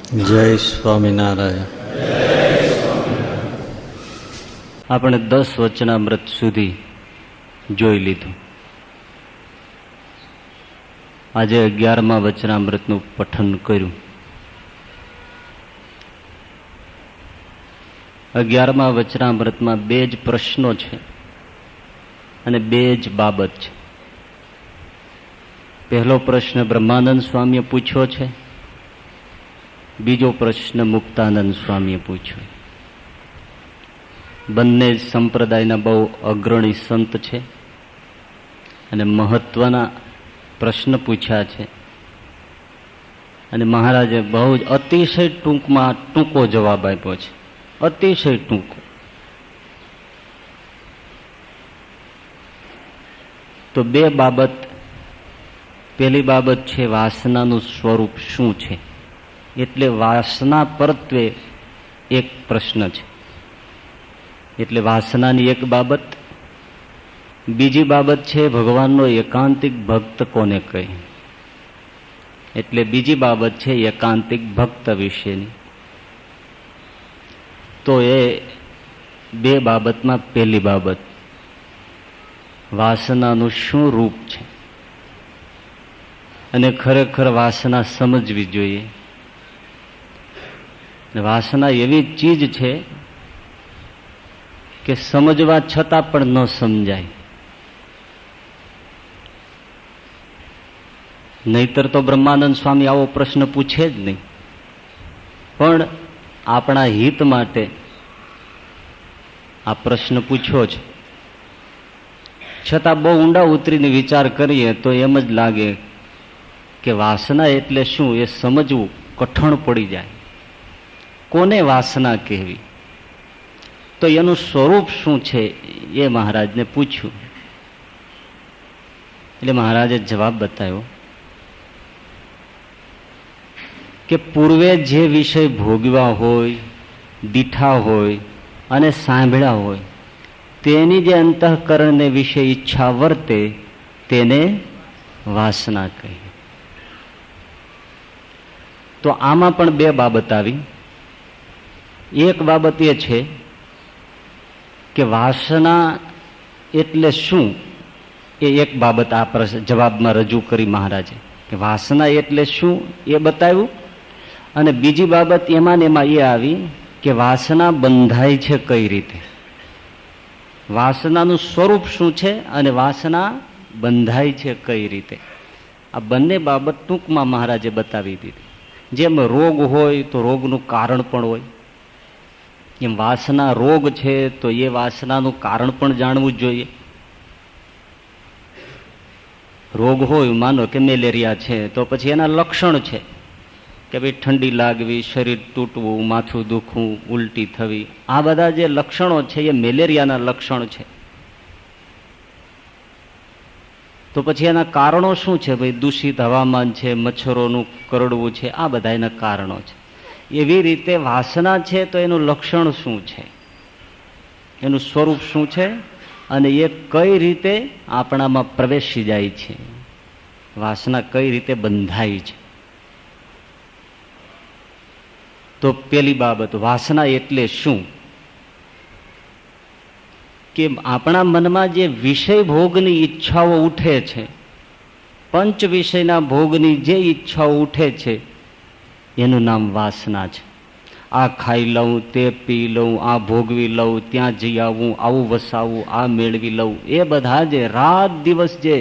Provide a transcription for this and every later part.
જય સ્વામિનારાયણ. આપણે 10 વચનામૃત સુધી જોઈ લીધું. આજે 11મા વચનામૃતનું પઠન કર્યું. 11મા વચનામૃતમાં 2 જ પ્રશ્નો છે અને 2 જ બાબત છે. પહેલો પ્રશ્ન બ્રહ્માનંદ સ્વામીએ પૂછ્યો છે, બીજો પ્રશ્ન મુક્તાનંદ સ્વામીએ પૂછ્યો. બંને સંપ્રદાયના બહુ અગ્રણી સંત છે અને મહત્વના પ્રશ્ન પૂછ્યા છે. અને મહારાજે બહુ જ અતિશય ટૂંકમાં ટૂંકો જવાબ આપ્યો છે, અતિશય ટૂંકો. તો 2 બાબત. પહેલી બાબત છે વાસનાનું સ્વરૂપ શું છે, એટલે વાસના પરત્વે એક પ્રશ્ન છે, એટલે વાસનાની એક બાબત. બીજી બાબત છે ભગવાનનો એકાંતિક ભક્ત કોને કહે, એટલે બીજી બાબત છે એકાંતિક ભક્ત વિશેની. તો એ 2 બાબતમાં પહેલી બાબત વાસનાનું શું રૂપ છે, અને ખરેખર વાસના સમજવી જોઈએ. વાસના એવી ચીજ છે કે સમજવા છતાં પણ ન સમજાય. નહીતર તો બ્રહ્માનંદ સ્વામી આવો પ્રશ્ન પૂછે જ નહીં. પણ આપણા હિત માટે આ પ્રશ્ન પૂછ્યો છે. છતાં બહુ ઊંડા ઉતરીને વિચાર કરીએ તો એમ જ લાગે કે વાસના એટલે શું એ સમજવું કઠણ પડી જાય. કોને વાસના કહેવી, તો એનું સ્વરૂપ શું છે એ મહારાજને પૂછ્યું. એટલે મહારાજે જવાબ બતાવ્યો કે પૂર્વે જે વિષય ભોગવ્યા હોય, દીઠા હોય અને સાંભળ્યા હોય તેની જે અંતઃકરણને વિશે ઈચ્છા વર્તે તેને વાસના કહી. તો આમાં પણ 2 બાબત આવી. એક બાબત એ છે કે વાસના એટલે શું, એ એક બાબત આ જવાબમાં રજૂ કરી મહારાજે, કે વાસના એટલે શું એ બતાવ્યું. અને બીજી બાબત એમાં એ આવી કે વાસના બંધાય છે કઈ રીતે, વાસનાનું સ્વરૂપ શું છે અને વાસના બંધાય છે કઈ રીતે. આ બંને બાબત ટૂંકમાં મહારાજે બતાવી દીધી. જેમ રોગ હોય તો રોગનું કારણ પણ હોય, એમ વાસના રોગ છે તો એ વાસનાનું કારણ પણ જાણવું જ જોઈએ. રોગ હોય, માનો કે મેલેરિયા છે, તો પછી એના લક્ષણ છે કે ભાઈ ઠંડી લાગવી, શરીર તૂટવું, માથું દુખવું, ઉલટી થવી, આ બધા જે લક્ષણો છે એ મેલેરિયાના લક્ષણ છે. તો પછી એના કારણો શું છે, ભાઈ દૂષિત હવામાન છે, મચ્છરોનું કરડવું છે, આ બધા એના કારણો છે. એવી રીતે વાસના છે તો એનું લક્ષણ શું છે, એનું સ્વરૂપ શું છે, અને એ કઈ રીતે આપણામાં પ્રવેશી જાય છે, વાસના કઈ રીતે બંધાય છે. તો પેલી બાબત વાસના એટલે શું, કે આપણા મનમાં જે વિષય ભોગની ઈચ્છાઓ ઉઠે છે, પંચ વિષયના ભોગની જે ઈચ્છાઓ ઉઠે છે એનું નામ વાસના છે. આ ખાઈ લઉં, તે પી લઉં, આ ભોગવી લઉં, ત્યાં જઈ આવું, આવું વસાવું, આ મેળવી લઉં, એ બધા જે રાત દિવસ જે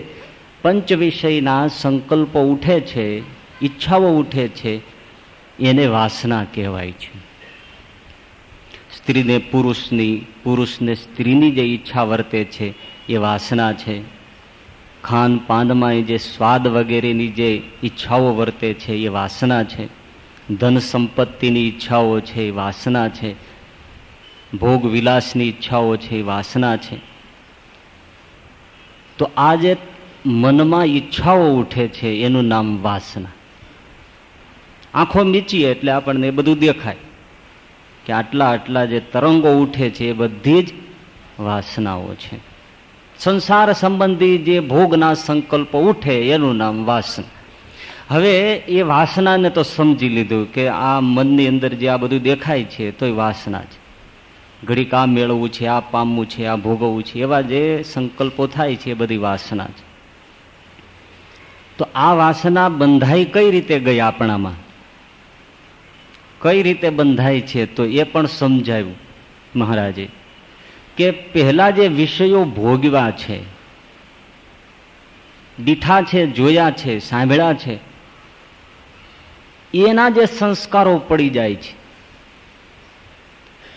પંચ વિષયના સંકલ્પો ઉઠે છે, ઈચ્છાઓ ઉઠે છે, એને વાસના કહેવાય છે. સ્ત્રીને પુરુષની, પુરુષને સ્ત્રીની જે ઈચ્છા વર્તે છે એ વાસના છે. ખાન પાનમાં જે સ્વાદ વગેરેની જે ઈચ્છાઓ વર્તે છે એ વાસના છે. ધન સંપત્તિની ઈચ્છાઓ છે એ વાસના છે. ભોગ વિલાસની ઈચ્છાઓ છે એ વાસના છે. તો આ જે મનમાં ઈચ્છાઓ ઉઠે છે એનું નામ વાસના. આંખો મીચીએ એટલે આપણને એ બધું દેખાય કે આટલા આટલા જે તરંગો ઉઠે છે એ બધી જ વાસનાઓ છે. સંસાર સંબંધી જે ભોગના સંકલ્પો ઉઠે એનું નામ વાસના. હવે એ વાસનાને તો સમજી લીધું કે આ મનની અંદર જે આ બધું દેખાય છે તો એ વાસના છે. ઘડીક આ મેળવવું છે, આ પામવું છે, આ ભોગવવું છે, એવા જે સંકલ્પો થાય છે એ બધી વાસના છે. તો આ વાસના બંધાઈ કઈ રીતે ગઈ આપણામાં, કઈ રીતે બંધાય છે તો એ પણ સમજાવ્યું મહારાજે કે પહેલા જે વિષયો ભોગવ્યા છે, દીઠા છે, જોયા છે, સાંભળ્યા છે, એના જે સંસ્કારો પડી જાય છે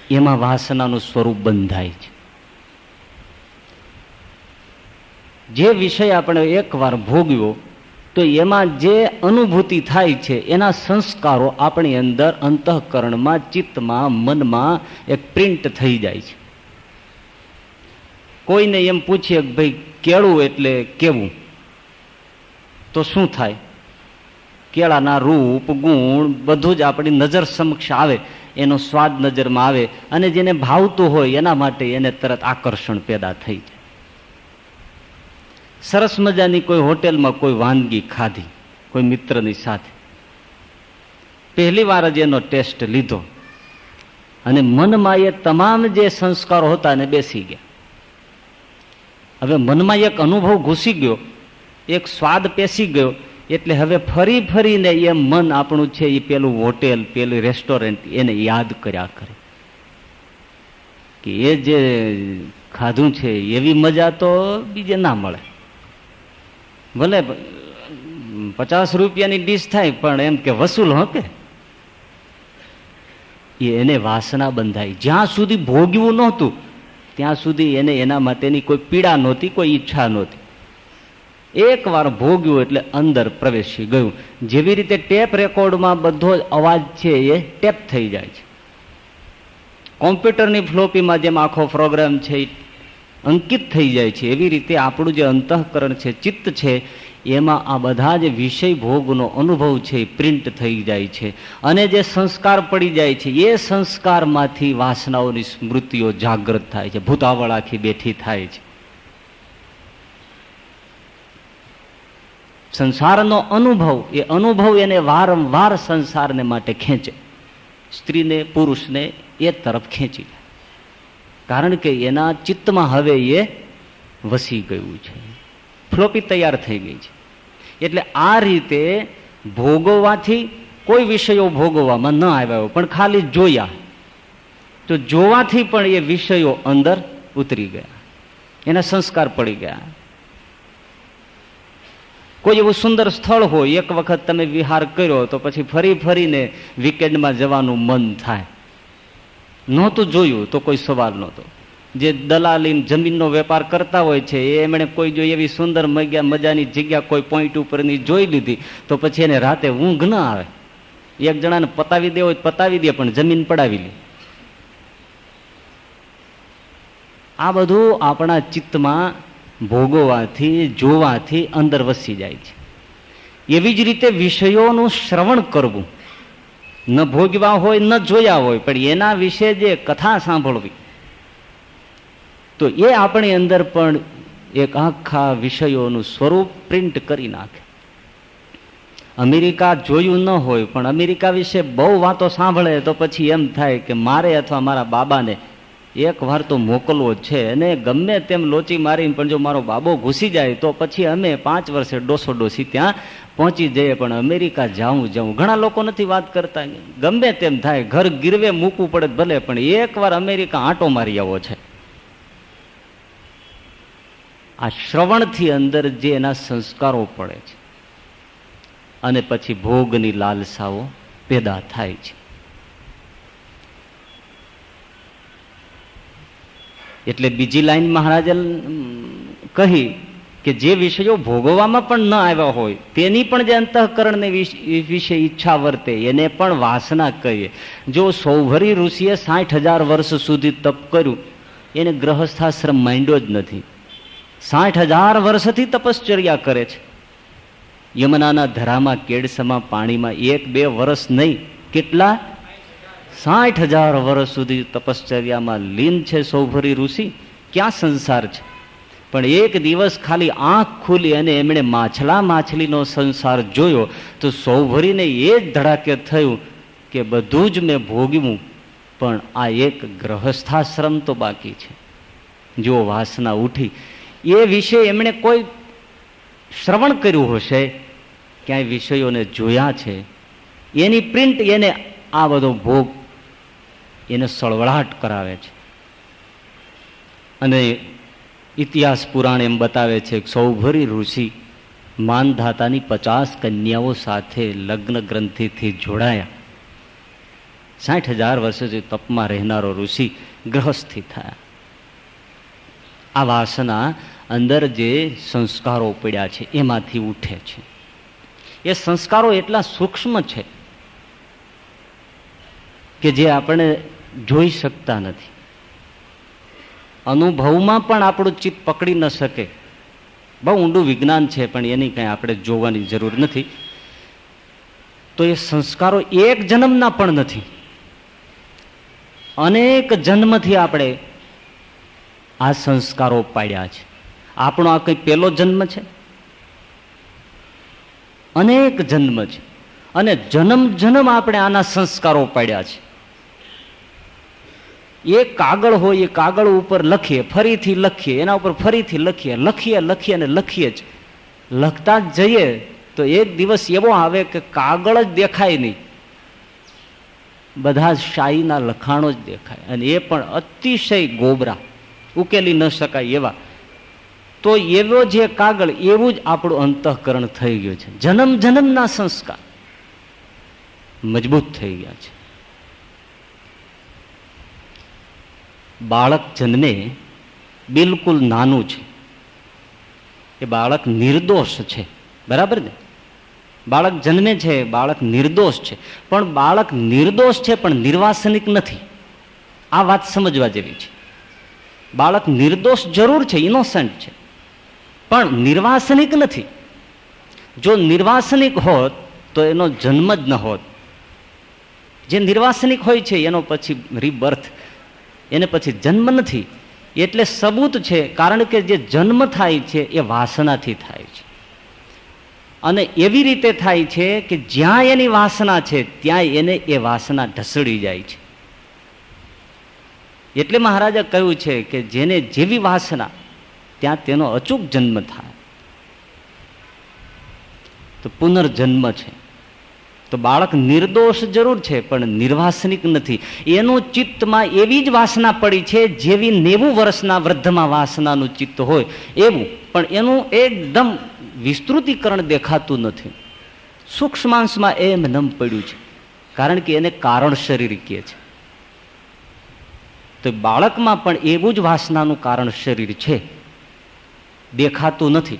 એમાં વાસનાનું સ્વરૂપ બંધાય છે. જે વિષય આપણે એકવાર ભોગવ્યો તો એમાં જે અનુભૂતિ થાય છે એના સંસ્કારો આપણી અંદર અંતઃકરણમાં, ચિત્તમાં, મનમાં એક પ્રિન્ટ થઈ જાય છે. કોઈને એમ પૂછીએ કે ભાઈ કેળું એટલે કેવું, તો શું થાય? કેળાના રૂપ, ગુણ બધું જ આપણી નજર સમક્ષ આવે, એનો સ્વાદ નજરમાં આવે અને જેને ભાવતું હોય એના માટે એને તરત આકર્ષણ પેદા થઈ જાય. સરસ મજાની કોઈ હોટેલમાં કોઈ વાનગી ખાધી કોઈ મિત્રની સાથે, પહેલી વાર જ એનો ટેસ્ટ લીધો અને મનમાં એ તમામ જે સંસ્કારો હતા ને બેસી ગયા. હવે મનમાં એક અનુભવ ઘૂસી ગયો, એક સ્વાદ પેસી ગયો, એટલે હવે ફરી ફરીને એ મન આપણું છે એ પેલું હોટેલ, પેલું રેસ્ટોરન્ટ એને યાદ કર્યા કરે કે એ જે ખાધું છે એવી મજા તો બીજે ના મળે. ભલે 50 રૂપિયાની ડીશ થાય પણ એમ કે વસૂલ હો કે એને વાસના બંધાઈ. જ્યાં સુધી ભોગવું નહોતું ત્યાં સુધી એને એના માટેની કોઈ પીડા નહોતી, કોઈ ઈચ્છા નહોતી. એક વાર ભોગ્યું એટલે અંદર પ્રવેશી ગયું. જેવી રીતે ટેપ રેકોર્ડમાં બધો જ અવાજ છે એ ટેપ થઈ જાય છે, કોમ્પ્યુટરની ફ્લોપીમાં જેમ આખો પ્રોગ્રામ છે અંકિત થઈ જાય છે, એવી રીતે આપણું જે અંતઃકરણ છે, ચિત્ત છે, એમાં આ બધા જ વિષય ભોગનો અનુભવ છે પ્રિન્ટ થઈ જાય છે. અને જે સંસ્કાર પડી જાય છે એ સંસ્કારમાંથી વાસનાઓની સ્મૃતિઓ જાગૃત થાય છે, ભૂતાવળ આખી બેઠી થાય છે. સંસારનો અનુભવ, એ અનુભવ એને વારંવાર સંસારને માટે ખેંચે, સ્ત્રીને, પુરુષને એ તરફ ખેંચી જાય, કારણ કે એના ચિત્તમાં હવે એ વસી ગયું છે, ફ્લોપી તૈયાર થઈ ગઈ છે. એટલે આ રીતે ભોગવવાથી કોઈ વિષયો ભોગવવામાં ન આવ્યા પણ ખાલી જોયા તો જોવાથી પણ એ વિષયો અંદર ઉતરી ગયા, એના સંસ્કાર પડી ગયા. કોઈ એવું સુંદર સ્થળ હોય, એક વખત તમે વિહાર કર્યો તો પછી ફરી ફરીને વીકેન્ડમાં જવાનું મન થાય. નહોતું જોયું તો કોઈ સવાલ નહોતો. જે દલાલી જમીનનો વેપાર કરતા હોય છે એમણે કોઈ જો એવી સુંદર મજાની જગ્યા કોઈ પોઈન્ટ ઉપરની જોઈ લીધી તો પછી એને રાતે ઊંઘ ન આવે. એક જણાને પતાવી દે હોય પતાવી દે પણ જમીન પડાવી લે. આ બધું આપણા ચિત્તમાં ભોગવવાથી, જોવાથી અંદર વસી જાય છે. એવી જ રીતે વિષયોનું શ્રવણ કરવું, ન ભોગવા હોય ન જોયા હોય પણ એના વિશે જે કથા સાંભળવી, તો એ આપણી અંદર પણ એક આખા વિષયોનું સ્વરૂપ પ્રિન્ટ કરી નાખે. અમેરિકા જોયું ન હોય પણ અમેરિકા વિશે બહુ વાતો સાંભળે તો પછી એમ થાય કે મારે અથવા મારા બાબાને એક વાર તો મોકલવો છે, અને ગમે તેમ લોચી મારીને પણ જો મારો બાબો ઘૂસી જાય તો પછી અમે 5 વર્ષે ડોસો ડોસી ત્યાં પહોંચી જઈએ, પણ અમેરિકા જાઉં. ઘણા લોકો નથી વાત કરતા, ગમે તેમ થાય, ઘર ગીરવે મૂકવું પડે ભલે, પણ એકવાર અમેરિકા આંટો મારી આવો છે. આ શ્રવણથી અંદર જે એના સંસ્કારો પડે છે અને પછી ભોગની લાલસાઓ પેદા થાય છે. એટલે બીજી લાઈન મહારાજે કહી કે જે વિષયો ભોગવવામાં પણ ન આવ્યા હોય તેની પણ જે અંતઃકરણને વિશે ઈચ્છા વર્તે એને પણ વાસના કહીએ. જો સૌભરી ઋષિએ 60,000 વર્ષ સુધી તપ કર્યું, એને ગ્રહસ્થાશ્રમ માંડ્યો જ નથી. 60,000 વર્ષથી તપશ્ચર્યા કરે છે. યમુનાના ધરામાં, કેડસમાં, પાણીમાં 1-2 વર્ષ નહીં, કેટલા 60,000 વર્ષ સુધી તપશ્ચર્યામાં લીન છે સૌભરી ઋષિ. ક્યાં સંસાર છે? પણ એક દિવસ ખાલી આંખ ખુલી અને એમણે માછલીનો સંસાર જોયો તો સૌભરીને એ જ ધડાકે થયું કે બધું જ મેં ભોગવ્યું, પણ આ એક ગ્રહસ્થાશ્રમ તો બાકી છે. જો વાસના ઉઠી એ વિશે એમણે કોઈ શ્રવણ કર્યું હશે, ક્યાંય વિષયોને જોયા છે, એની પ્રિન્ટ એને આ બધો ભોગ એને સળવળાટ કરાવે છે. અને ઇતિહાસ પુરાણ એમ બતાવે છે કે સૌભરી ઋષિ માનધાતાની 50 કન્યાઓ સાથે લગ્ન ગ્રંથિથી જોડાયા. 60,000 વર્ષથી તપમાં રહેનારો ઋષિ ગ્રહસ્થી થયા. આ વાસના અંદર જે સંસ્કારો પડ્યા છે એમાંથી ઉઠે છે. એ સંસ્કારો એટલા સૂક્ષ્મ છે કે જે આપણે જોઈ શકતા નથી. અનુભવમાં પણ આપણું ચિત્ત પકડી ન શકે. બહુ ઊંડું વિજ્ઞાન છે, પણ એની કંઈ આપણે જોવાની જરૂર નથી. તો એ સંસ્કારો એક જન્મના પણ નથી, અનેક જન્મથી આપણે આ સંસ્કારો પાડ્યા છે. આપણો આ કંઈ પહેલો જન્મ છે? અનેક જન્મ છે, અને જન્મ જન્મ આપણે આના સંસ્કારો પાડ્યા છે. એ કાગળ હોય, એ કાગળ ઉપર લખીએ, ફરીથી લખીએ, એના ઉપર ફરીથી લખીએ, લખીએ અને લખીએ જ, લખતા જ જઈએ તો એક દિવસ એવો આવે કે કાગળ જ દેખાય નહીં, બધા શાહીના લખાણો જ દેખાય, અને એ પણ અતિશય ગોબરા, ઉકેલી ન શકાય એવા. તો એવો જે કાગળ એવું જ આપણું અંતઃકરણ થઈ ગયું છે. જન્મ જન્મના સંસ્કાર મજબૂત થઈ ગયા છે. બાળક જન્મે બિલકુલ નાનું છે, એ બાળક નિર્દોષ છે, બરાબર ને? બાળક જન્મે છે, બાળક નિર્દોષ છે, પણ બાળક નિર્દોષ છે પણ નિર્વાસનિક નથી. આ વાત સમજવા જેવી છે. બાળક નિર્દોષ જરૂર છે, ઇનોસન્ટ છે, પણ નિર્વાસનિક નથી. જો નિર્વાસનિક હોત તો એનો જન્મ જ ન હોત. જે નિર્વાસનિક હોય છે એનો પછી રીબર્થ, એને પછી જન્મ નથી. એટલે સબૂત છે, કારણ કે જે જન્મ થાય છે એ વાસનાથી થાય છે, અને એવી રીતે થાય છે કે જ્યાં એની વાસના છે ત્યાં એને એ વાસના ઢસડી જાય છે. એટલે મહારાજે કહ્યું છે કે જેને જેવી વાસના ત્યાં તેનો અચૂક જન્મ થાય. તો પુનર્જન્મ છે. તો બાળક નિર્દોષ જરૂર છે પણ નિર્વાસનિક નથી. એનું ચિત્તમાં એવી જ વાસના પડી છે જેવી 90 વર્ષના વૃદ્ધમાં વાસનાનું ચિત્ત હોય એવું, પણ એનું એકદમ વિસ્તૃતિકરણ દેખાતું નથી. સૂક્ષ્માંશમાં એમ નમ પડ્યું છે, કારણ કે એને કારણ શરીર કહે છે. તો બાળકમાં પણ એવું જ વાસનાનું કારણ શરીર છે, દેખાતું નથી.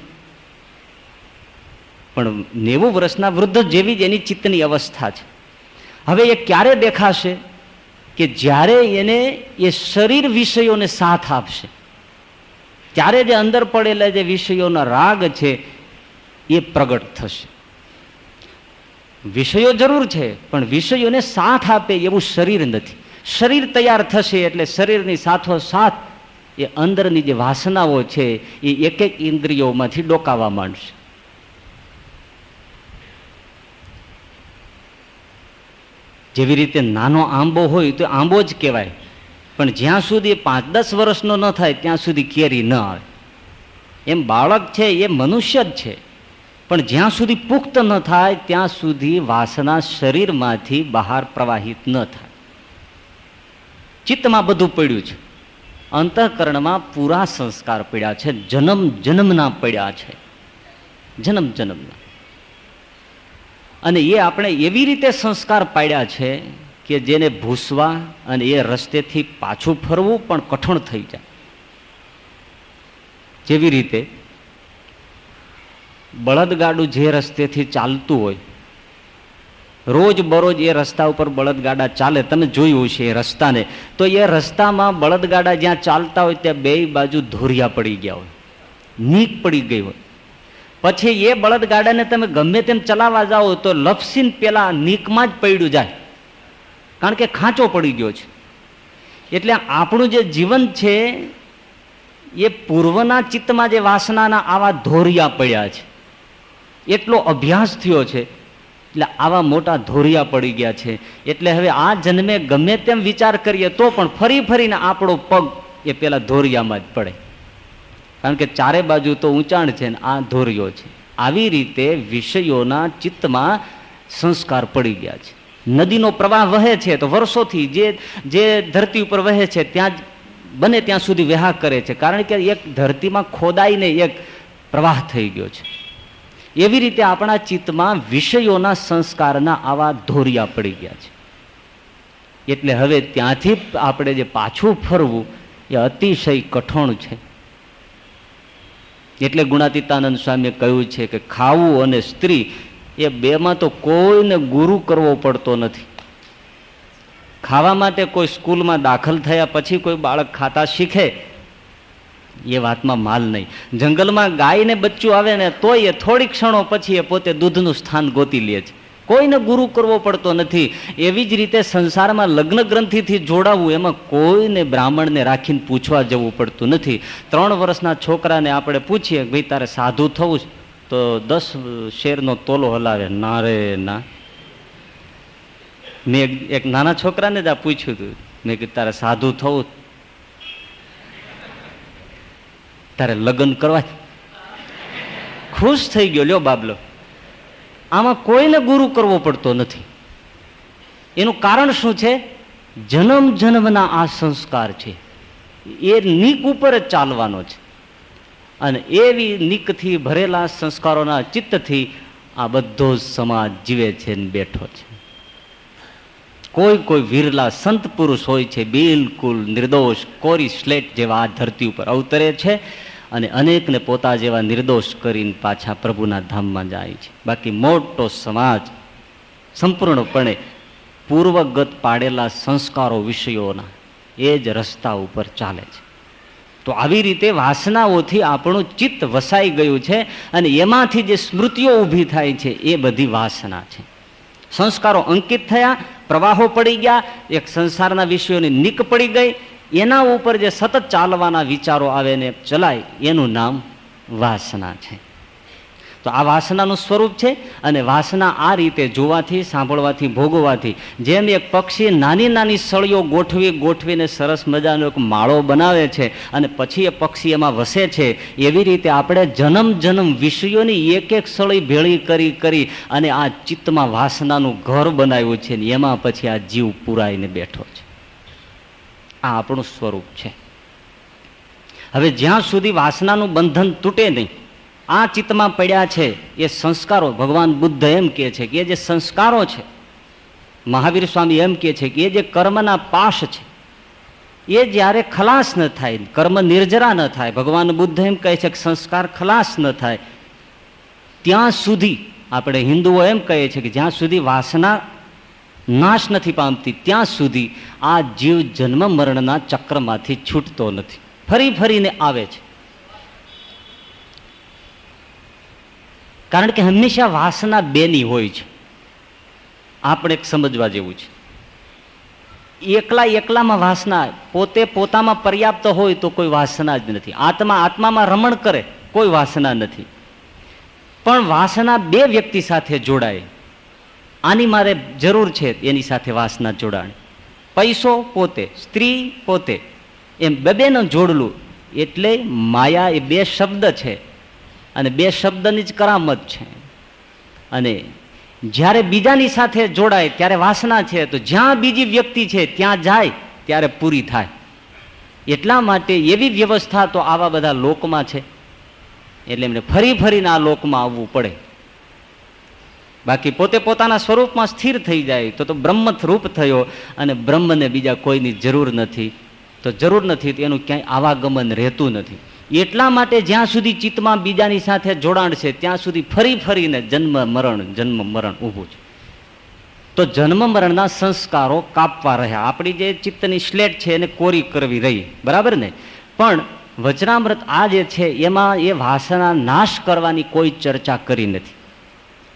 પણ 90 વર્ષના વૃદ્ધ જેવી જ એની ચિત્તની અવસ્થા છે. હવે એ ક્યારે દેખાશે? કે જ્યારે એને એ શરીર વિષયોને સાથ આપશે, ત્યારે જે અંદર પડેલા જે વિષયોના રાગ છે એ પ્રગટ થશે. વિષયો જરૂર છે પણ વિષયોને સાથ આપે એવું શરીર નથી. શરીર તૈયાર થશે એટલે શરીરની સાથોસાથ એ અંદરની જે વાસનાઓ છે એ એક એક ઇન્દ્રિયોમાંથી ડોકાવા માંડશે. જેવી રીતે નાનો આંબો હોય તો આંબો જ કહેવાય, પણ જ્યાં સુધી 5-10 વર્ષનો ન થાય ત્યાં સુધી કેરી ન આવે. એમ બાળક છે એ મનુષ્ય જ છે, પણ જ્યાં સુધી પુખ્ત ન થાય ત્યાં સુધી વાસના શરીરમાંથી બહાર પ્રવાહિત ન થાય. ચિત્તમાં બધું પડ્યું છે, અંતઃકરણમાં પૂરા સંસ્કાર પડ્યા છે, જન્મ જન્મના પડ્યા છે, જન્મ જન્મના. અને એ આપણે એવી રીતે સંસ્કાર પાડ્યા છે કે જેને ભૂસવા અને એ રસ્તેથી પાછું ફરવું પણ કઠણ થઈ જાય. જેવી રીતે બળદગાડું જે રસ્તેથી ચાલતું હોય, રોજ બરોજ એ રસ્તા ઉપર બળદગાડા ચાલે, તમે જોયું છે એ રસ્તાને, તો એ રસ્તામાં બળદગાડા જ્યાં ચાલતા હોય ત્યાં બે બાજુ ધોરિયા પડી ગયા હોય, નીક પડી ગઈ હોય. પછી એ બળદગાડાને તમે ગમે તેમ ચલાવવા જાઓ તો લપસીને પેલા નીકમાં જ પડ્યું જાય, કારણ કે ખાંચો પડી ગયો છે. એટલે આપણું જે જીવન છે એ પૂર્વના ચિત્તમાં જે વાસનાના આવા ધોરિયા પડ્યા છે, એટલો અભ્યાસ થયો છે, એટલે આવા મોટા ધોરિયા પડી ગયા છે. એટલે હવે આ જન્મે ગમે તેમ વિચાર કરીએ તો પણ ફરી ફરીને આપણો પગ એ પેલા ધોરિયામાં જ પડે, કારણ કે ચારે બાજુ તો ઊંચાણ છે ને આ ધોરિયો છે. આવી રીતે વિષયોના ચિત્તમાં સંસ્કાર પડી ગયા છે. નદીનો પ્રવાહ વહે છે તો વર્ષોથી જે ધરતી ઉપર વહે છે ત્યાં જ બને ત્યાં સુધી વહા કરે છે, કારણ કે એક ધરતીમાં ખોદાઈને એક પ્રવાહ થઈ ગયો છે. એવી રીતે આપણા ચિત્તમાં વિષયોના સંસ્કારના આવા ધોરિયા પડી ગયા છે. એટલે હવે ત્યાંથી આપણે જે પાછું ફરવું એ અતિશય કઠણ છે. એટલે ગુણાતીતાનંદ સ્વામીએ કહ્યું છે કે ખાવું અને સ્ત્રી એ બેમાં તો કોઈને ગુરુ કરવો પડતો નથી. ખાવા માટે કોઈ સ્કૂલમાં દાખલ થયા પછી કોઈ બાળક ખાતા શીખે એ વાતમાં માલ નહીં. જંગલમાં ગાયને બચ્ચું આવે ને તોય એ થોડી ક્ષણો પછી એ પોતે દૂધનું સ્થાન ગોતી લે છે. કોઈને ગુરુ કરવો પડતો નથી. એવી જ રીતે સંસારમાં લગ્ન ગ્રંથિથી જોડાવવું એમાં કોઈને બ્રાહ્મણને રાખીને પૂછવા જવું પડતું નથી. 3 વર્ષના છોકરાને આપણે પૂછીએ ભાઈ તારે સાધુ થવું તો 10 શેરનો તોલો હલાવે, ના રે ના. મેં એક નાના છોકરાને જ આ પૂછ્યું હતું, મેં કીધું તારે સાધુ થવું, તારે લગ્ન કરવા, ખુશ થઈ ગયો લ્યો બાબલો. આમાં કોઈને ગુરુ કરવો પડતો નથી. એનું કારણ શું છે? જન્મ જન્મના આ સંસ્કાર છે, એ નીક ઉપર જ ચાલવાનો છે. અને એવી નીકથી ભરેલા સંસ્કારોના ચિત્તથી આ બધો સમાજ જીવે છે ને બેઠો છે. કોઈ વિરલા સંત પુરુષ હોય છે બિલકુલ નિર્દોષ કોરી સ્લેટ જેવા આ ધરતી ઉપર અવતરે છે અને અનેકને પોતા જેવા નિર્દોષ કરીને પાછા પ્રભુના ધામમાં જાય છે. બાકી મોટો સમાજ સંપૂર્ણપણે પૂર્વગત પાડેલા સંસ્કારો વિષયોના એ જ રસ્તા ઉપર ચાલે છે. તો આવી રીતે વાસનાઓથી આપણું ચિત્ત વસાઈ ગયું છે અને એમાંથી જે સ્મૃતિઓ ઊભી થાય છે એ બધી વાસના છે. સંસ્કારો અંકિત થયા, પ્રવાહો પડી ગયા, એક સંસારના વિષયોની નીક પડી ગઈ, એના ઉપર જે સતત ચાલવાના વિચારો આવે ને ચલાય એનું નામ વાસના છે. તો આ વાસનાનું સ્વરૂપ છે. અને વાસના આ રીતે જોવાથી, સાંભળવાથી, ભોગવવાથી, જેમ એક પક્ષી નાની નાની સળીઓ ગોઠવીને સરસ મજાનો એક માળો બનાવે છે અને પછી એ પક્ષી એમાં વસે છે, એવી રીતે આપણે જન્મ વિષયોની એક સળી ભેળી કરી અને આ ચિત્તમાં વાસનાનું ઘર બનાવ્યું છે ને એમાં પછી આ જીવ પુરાઈને બેઠો છે. આ આપણું સ્વરૂપ છે. હવે જ્યાં સુધી વાસનાનું બંધન તૂટે નહીં, આ ચિત્તમાં પડ્યા છે એ સંસ્કારો, ભગવાન બુદ્ધ એમ કહે છે કે એ જે સંસ્કારો છે, મહાવીર સ્વામી એમ કહે છે કે એ જે કર્મના પાશ છે એ જ્યારે ખલાસ ન થાય, કર્મ નિર્જરા ન થાય, ભગવાન બુદ્ધ એમ કહે છે કે સંસ્કાર ખલાસ ન થાય, ત્યાં સુધી આપણે હિન્દુઓ એમ કહીએ છીએ કે જ્યાં સુધી વાસના નાશ નથી પામતી ત્યાં સુધી આ જીવ જન્મ મરણના ચક્રમાંથી છૂટતો નથી, ફરીને આવે છે. કારણ કે હંમેશા વાસના બેની હોય છે. આપણે એક સમજવા જેવું છે. એકલામાં વાસના, પોતે પોતામાં પર્યાપ્ત હોય તો કોઈ વાસના જ નથી. આત્મામાં રમણ કરે કોઈ વાસના નથી. પણ વાસના બે વ્યક્તિ સાથે જોડાય, આની મારે જરૂર છે એની સાથે વાસના જોડાણ. પૈસો પોતે, સ્ત્રી પોતે, એમ બેનું જોડલું એટલે માયા. એ બે શબ્દ છે અને બે શબ્દની જ કરામત છે. અને જ્યારે બીજાની સાથે જોડાય ત્યારે વાસના છે, તો જ્યાં બીજી વ્યક્તિ છે ત્યાં જાય ત્યારે પૂરી થાય. એટલા માટે એવી વ્યવસ્થા તો આવા બધા લોકમાં છે, એટલે એમને ફરીને આ લોકમાં આવવું પડે. બાકી પોતે પોતાના સ્વરૂપમાં સ્થિર થઈ જાય તો બ્રહ્મ રૂપ થયો અને બ્રહ્મને બીજા કોઈની જરૂર નથી. તો જરૂર નથી તો એનું ક્યાંય આવાગમન રહેતું નથી. એટલા માટે જ્યાં સુધી ચિત્તમાં બીજાની સાથે જોડાણ છે ત્યાં સુધી ફરીને જન્મ મરણ ઊભું છે. તો જન્મ મરણના સંસ્કારો કાપવા રહ્યા. આપણી જે ચિત્તની સ્લેટ છે એને કોરી કરવી રહી, બરાબર ને? પણ વચનામૃત આ જે છે એમાં એ વાસના નાશ કરવાની કોઈ ચર્ચા કરી નથી.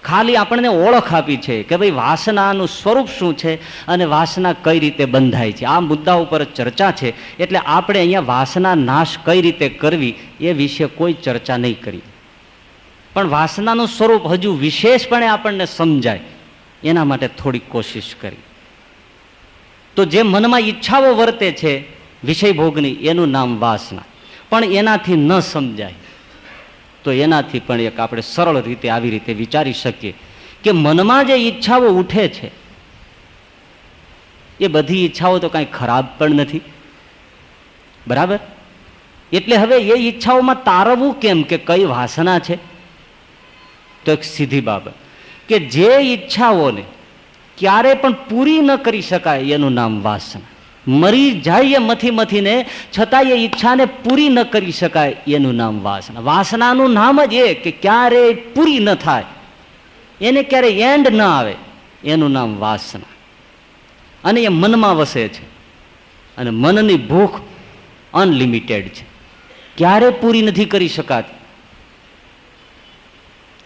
ખાલી આપણને ઓળખ આપી છે કે ભાઈ વાસનાનું સ્વરૂપ શું છે અને વાસના કઈ રીતે બંધાય છે. આ મુદ્દા ઉપર ચર્ચા છે. એટલે આપણે અહીંયા વાસના નાશ કઈ રીતે કરવી એ વિશે કોઈ ચર્ચા નહીં કરી, પણ વાસનાનું સ્વરૂપ હજુ વિશેષપણે આપણને સમજાય એના માટે થોડી કોશિશ કરી. તો જે મનમાં ઈચ્છાઓ વર્તે છે વિષય ભોગની, એનું નામ વાસના. પણ એનાથી ન સમજાય તો એનાથી પણ એક આપણે સરળ રીતે આવી રીતે વિચારી શકીએ કે મનમાં જે ઈચ્છાઓ ઉઠે છે એ બધી ઈચ્છાઓ તો કાંઈ ખરાબ પણ નથી, બરાબર? એટલે હવે એ ઈચ્છાઓમાં તારવવું કેમ, કે કઈ વાસના છે? તો એક સીધી બાબત કે જે ઈચ્છાઓને ક્યારે પણ પૂરી ન કરી શકાય એનું નામ વાસના. મરી જાય મથીને છતાં એ ઈચ્છાને પૂરી ન કરી શકાય એનું નામ વાસના. વાસનાનું નામ જ એ કે ક્યારેય પૂરી ન થાય, એને ક્યારેય એન્ડ ન આવે, એનું નામ વાસના. અને એ મનમાં વસે છે અને મનની ભૂખ અનલિમિટેડ છે, ક્યારે પૂરી નથી કરી શકાતી.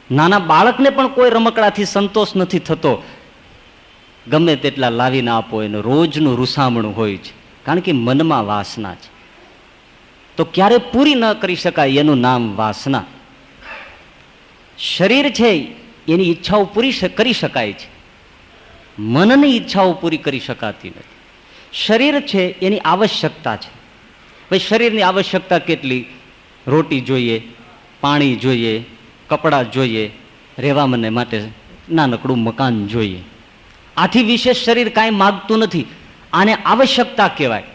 નાના બાળકને પણ કોઈ રમકડાથી સંતોષ નથી થતો, ગમે તેટલા લાવીને આપો એનું રોજનું રૂસામણું હોય છે, કારણ કે મનમાં વાસના છે. તો ક્યારે પૂરી ન કરી શકાય એનું નામ વાસના. શરીર છે એની ઈચ્છાઓ પૂરી કરી શકાય છે, મનની ઈચ્છાઓ પૂરી કરી શકાતી નથી. શરીર છે એની આવશ્યકતા છે. ભાઈ શરીરની આવશ્યકતા કેટલી? રોટી જોઈએ, પાણી જોઈએ, કપડાં જોઈએ, રહેવા મને માટે નાનકડું મકાન જોઈએ. આથી વિશેષ શરીર કાંઈ માગતું નથી. આને આવશ્યકતા કહેવાય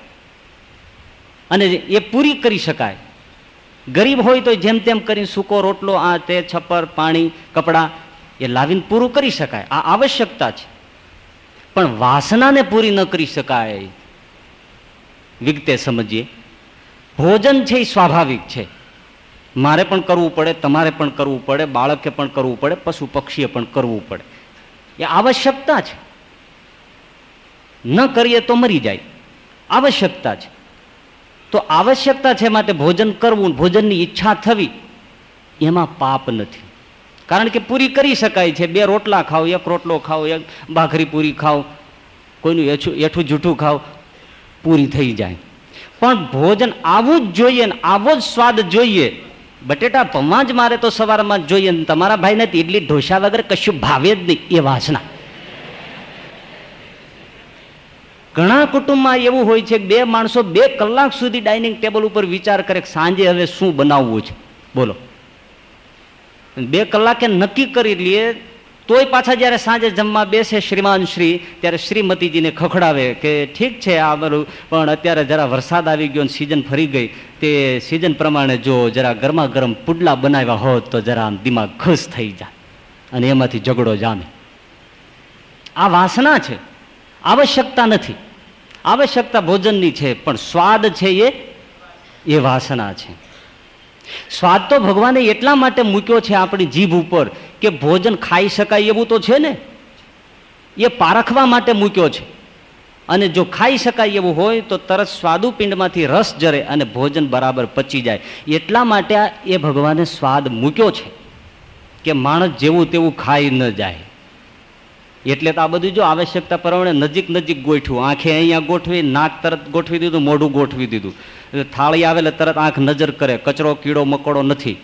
અને એ પૂરી કરી શકાય. ગરીબ હોય તો જેમ તેમ કરી સૂકો રોટલો, આ તે, છપ્પર, પાણી, કપડાં એ લાવીને પૂરું કરી શકાય, આ આવશ્યકતા છે. પણ વાસનાને પૂરી ન કરી શકાય. વિગતે સમજીએ. ભોજન છે એ સ્વાભાવિક છે, મારે પણ કરવું પડે, તમારે પણ કરવું પડે, બાળકે પણ કરવું પડે, પશુ પક્ષીએ પણ કરવું પડે, એ આવશ્યકતા છે. ન કરીએ તો મરી જાય, આવશ્યકતા છે. તો આવશ્યકતા છે માટે ભોજન કરવું, ભોજનની ઈચ્છા થવી, એમાં પાપ નથી, કારણ કે પૂરી કરી શકાય છે. 2 રોટલા ખાઓ, 1 રોટલો ખાઓ, 1 ભાખરી પૂરી ખાઓ, કોઈનું એઠું જૂઠું ખાઓ, પૂરી થઈ જાય. પણ ભોજન આવું જ જોઈએ ને આવો જ સ્વાદ જોઈએ. બટેટા પૌવા જ મારે તો સવારમાં જ જોઈએ, તમારા ભાઈને ઇડલી ઢોસા વગર કશું ભાવે જ નહીં, એ વાસના. ઘણા કુટુંબમાં એવું હોય છે કે 2 માણસો 2 કલાક સુધી ડાઇનિંગ ટેબલ ઉપર વિચાર કરે કે સાંજે હવે શું બનાવવું છે, બોલો. 2 કલાકે નક્કી કરી લઈએ, તોય પાછા જ્યારે સાંજે જમવા બેસે શ્રીમાન શ્રી, ત્યારે શ્રીમતીજીને ખખડાવે કે ઠીક છે આ બધું, પણ અત્યારે જરા વરસાદ આવી ગયો ને સિઝન ફરી ગઈ, તે સિઝન પ્રમાણે જો જરા ગરમા ગરમ પુડલા બનાવ્યા હોત તો જરા આમ દિમાગ ખુશ થઈ જાય, અને એમાંથી ઝઘડો જામે. આ વાસના છે, આવશ્યકતા નથી. આવશ્યકતા ભોજનની છે, પણ સ્વાદ છે એ વાસના છે. સ્વાદ તો ભગવાને એટલા માટે મૂક્યો છે આપણી જીભ ઉપર કે ભોજન ખાઈ શકાય એવું તો છે ને, એ પારખવા માટે મૂક્યો છે. અને જો ખાઈ શકાય એવું હોય તો તરત સ્વાદુપિંડમાંથી રસ જરે અને ભોજન બરાબર પચી જાય. એટલા માટે એ ભગવાને સ્વાદ મૂક્યો છે કે માણસ જેવું તેવું ખાઈ ન જાય. એટલે તો આ બધું જો આવશ્યકતા પ્રમાણે નજીક નજીક ગોઠવું, આંખે અહીંયા ગોઠવી, નાક તરત ગોઠવી દીધું, મોઢું ગોઠવી દીધું. એટલે થાળી આવે એટલે તરત આંખ નજર કરે, કચરો કીડો મકોડો નથી,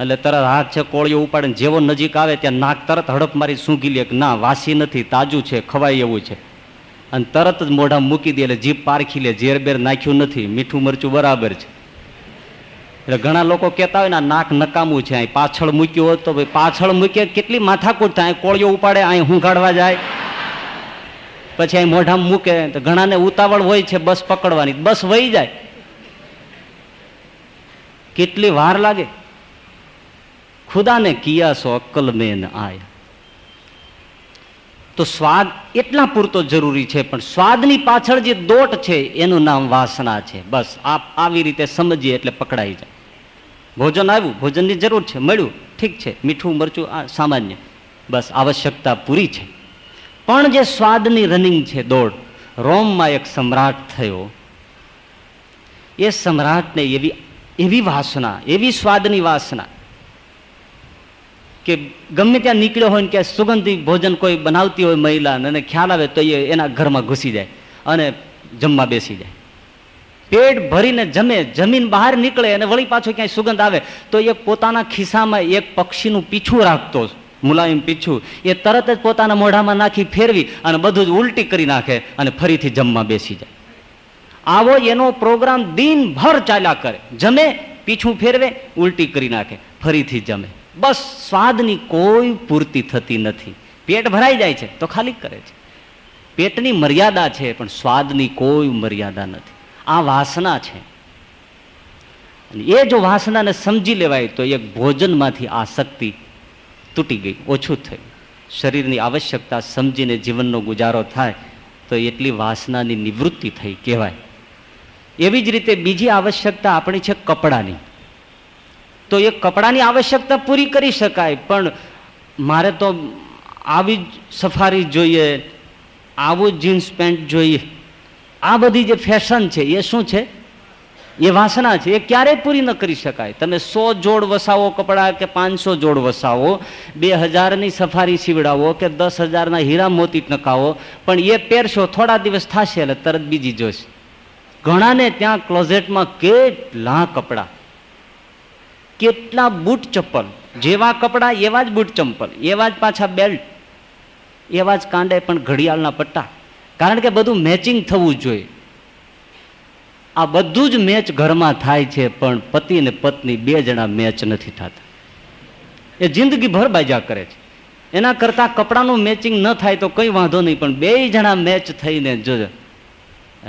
એટલે તરત હાથ છે કોળીઓ ઉપાડીને જેવો નજીક આવે ત્યાં નાક તરત હડપ મારી સૂંઘી લે કે ના વાસી નથી, તાજું છે, ખવાય એવું છે, અને તરત જ મોઢા મૂકી દે, એટલે જીભ પારખી લે, ઝેર બેર નાખ્યું નથી, મીઠું મરચું બરાબર છે. એટલે ઘણા લોકો કહેતા હોય ને નાક નકામું છે, અહીં પાછળ મૂક્યું હોત તો ભાઈ પાછળ મૂકીએ કેટલી માથાકૂટ થાય, કોળીઓ ઉપાડે, અહીં હુંઘાડવા જાય, પછી અહીં મોઢામાં મૂકે. તો ઘણાને ઉતાવળ હોય છે બસ પકડવાની, બસ વહી જાય, કેટલી વાર લાગે. ખુદાને કિયા સો અક્કલ મેં આયા. તો સ્વાદ એટલા પૂરતો જરૂરી છે, પણ સ્વાદની પાછળ જે દોટ છે એનું નામ વાસના છે. બસ આવી રીતે સમજીએ એટલે પકડાઈ જાય. ભોજન આવ્યું, ભોજનની જરૂર છે, મળ્યું, ઠીક છે, મીઠું મરચું આ સામાન્ય, બસ આવશ્યકતા પૂરી છે. પણ જે સ્વાદની રનિંગ છે દોડ, રોમમાં એક સમ્રાટ થયો, એ સમ્રાટને એવી વાસના, એવી સ્વાદની વાસના કે કે ગમે ત્યાં નીકળ્યો હોય ને કે સુગંધી ભોજન કોઈ બનાવતી હોય મહિલા અને ખ્યાલ આવે તો એ એના ઘરમાં ઘૂસી જાય અને જમવા બેસી જાય. પેટ ભરીને જમે, જમીન બહાર નીકળે અને વળી પાછો ક્યાંય સુગંધ આવે તો એ પોતાના ખિસ્સામાં એક પક્ષીનું પીછું રાખતો, મુલાયમ પીછું, એ તરત જ પોતાના મોઢામાં નાખી ફેરવી અને બધું જ ઉલટી કરી નાખે અને ફરીથી જમવા બેસી જાય. આવો એનો પ્રોગ્રામ દિનભર ચાલ્યા કરે. જમે, પીછું ફેરવે, ઉલટી કરી નાખે, ફરીથી જમે. બસ સ્વાદની કોઈ પૂર્તિ થતી નથી. પેટ ભરાઈ જાય છે તો ખાલી કરે છે. પેટની મર્યાદા છે પણ સ્વાદની કોઈ મર્યાદા નથી. આ વાસના છે. એ જો વાસનાને સમજી લેવાય તો એક ભોજનમાંથી આસક્તિ તૂટી ગઈ, ઓછું થયું. શરીરની આવશ્યકતા સમજીને જીવનનો ગુજારો થાય તો એટલી વાસનાની નિવૃત્તિ થઈ કહેવાય. એવી જ રીતે બીજી આવશ્યકતા આપણી છે કપડાની. તો એ કપડાની આવશ્યકતા પૂરી કરી શકાય, પણ મારે તો આવી જ સફારી જોઈએ, આવું જીન્સ પેન્ટ જોઈએ, આ બધી જે ફેશન છે એ શું છે? એ વાસના છે. એ ક્યારેય પૂરી ન કરી શકાય. તમે 100 જોડ વસાવો કપડા કે 500 જોડ વસાવો, 2000ની સફારી સીવડાવો કે 10,000ના હીરા મોતી ટકાવો, પણ એ પહેરશો થોડા દિવસ થશે એટલે તરત બીજી જોશે. ઘણાને ત્યાં ક્લોઝેટમાં કેટલા કપડા, કેટલા બૂટ ચપ્પલ, જેવા કપડા એવા જ બૂટ ચંપલ, એવા જ પાછા બેલ્ટ, એવા જ કાંડે પણ ઘડિયાળના પટ્ટા. કારણ કે બધું મેચિંગ થવું જોઈએ. આ બધું જ મેચ ઘરમાં થાય છે પણ પતિ અને પત્ની 2 જણા મેચ નથી થતા. એ જિંદગીભર બાજા કરે છે. એના કરતા કપડાનું મેચિંગ ન થાય તો કંઈ વાંધો નહીં, પણ 2 જણા મેચ થઈને જો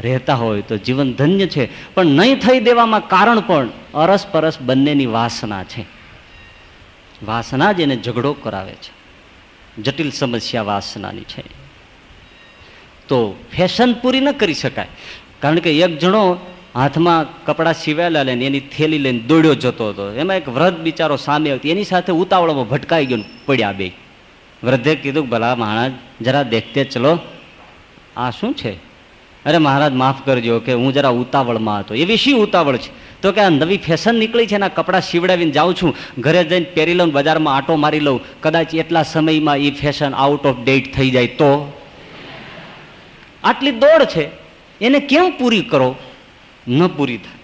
રહેતા હોય તો જીવન ધન્ય છે. પણ નહીં થઈ દેવામાં કારણ પણ અરસપરસ બંનેની વાસના છે. વાસના જ એને ઝઘડો કરાવે છે. જટિલ સમસ્યા વાસનાની છે. તો ફેશન પૂરી ન કરી શકાય. કારણ કે એક જણો હાથમાં કપડાં સિવાયેલા લઈને એની થેલી લઈને દોડ્યો જતો હતો. એમાં એક વૃદ્ધ બિચારો સામે આવતો, એની સાથે ઉતાવળમાં ભટકાઈ ગયો, પડ્યા બે. વૃદ્ધે કીધું, ભલા મહારાજ જરા દેખતે ચલો, આ શું છે? અરે મહારાજ માફ કરજો કે હું જરા ઉતાવળમાં હતો. એવી શી ઉતાવળ છે? તો કે આ નવી ફેશન નીકળી છે, એના કપડાં સીવડાવીને જાઉં છું, ઘરે જઈને પહેરી લઉં, બજારમાં આટો મારી લઉં, કદાચ એટલા સમયમાં એ ફેશન આઉટ ઓફ ડેટ થઈ જાય તો. આટલી દોડ છે, એને કેમ પૂરી કરો? ન પૂરી થાય.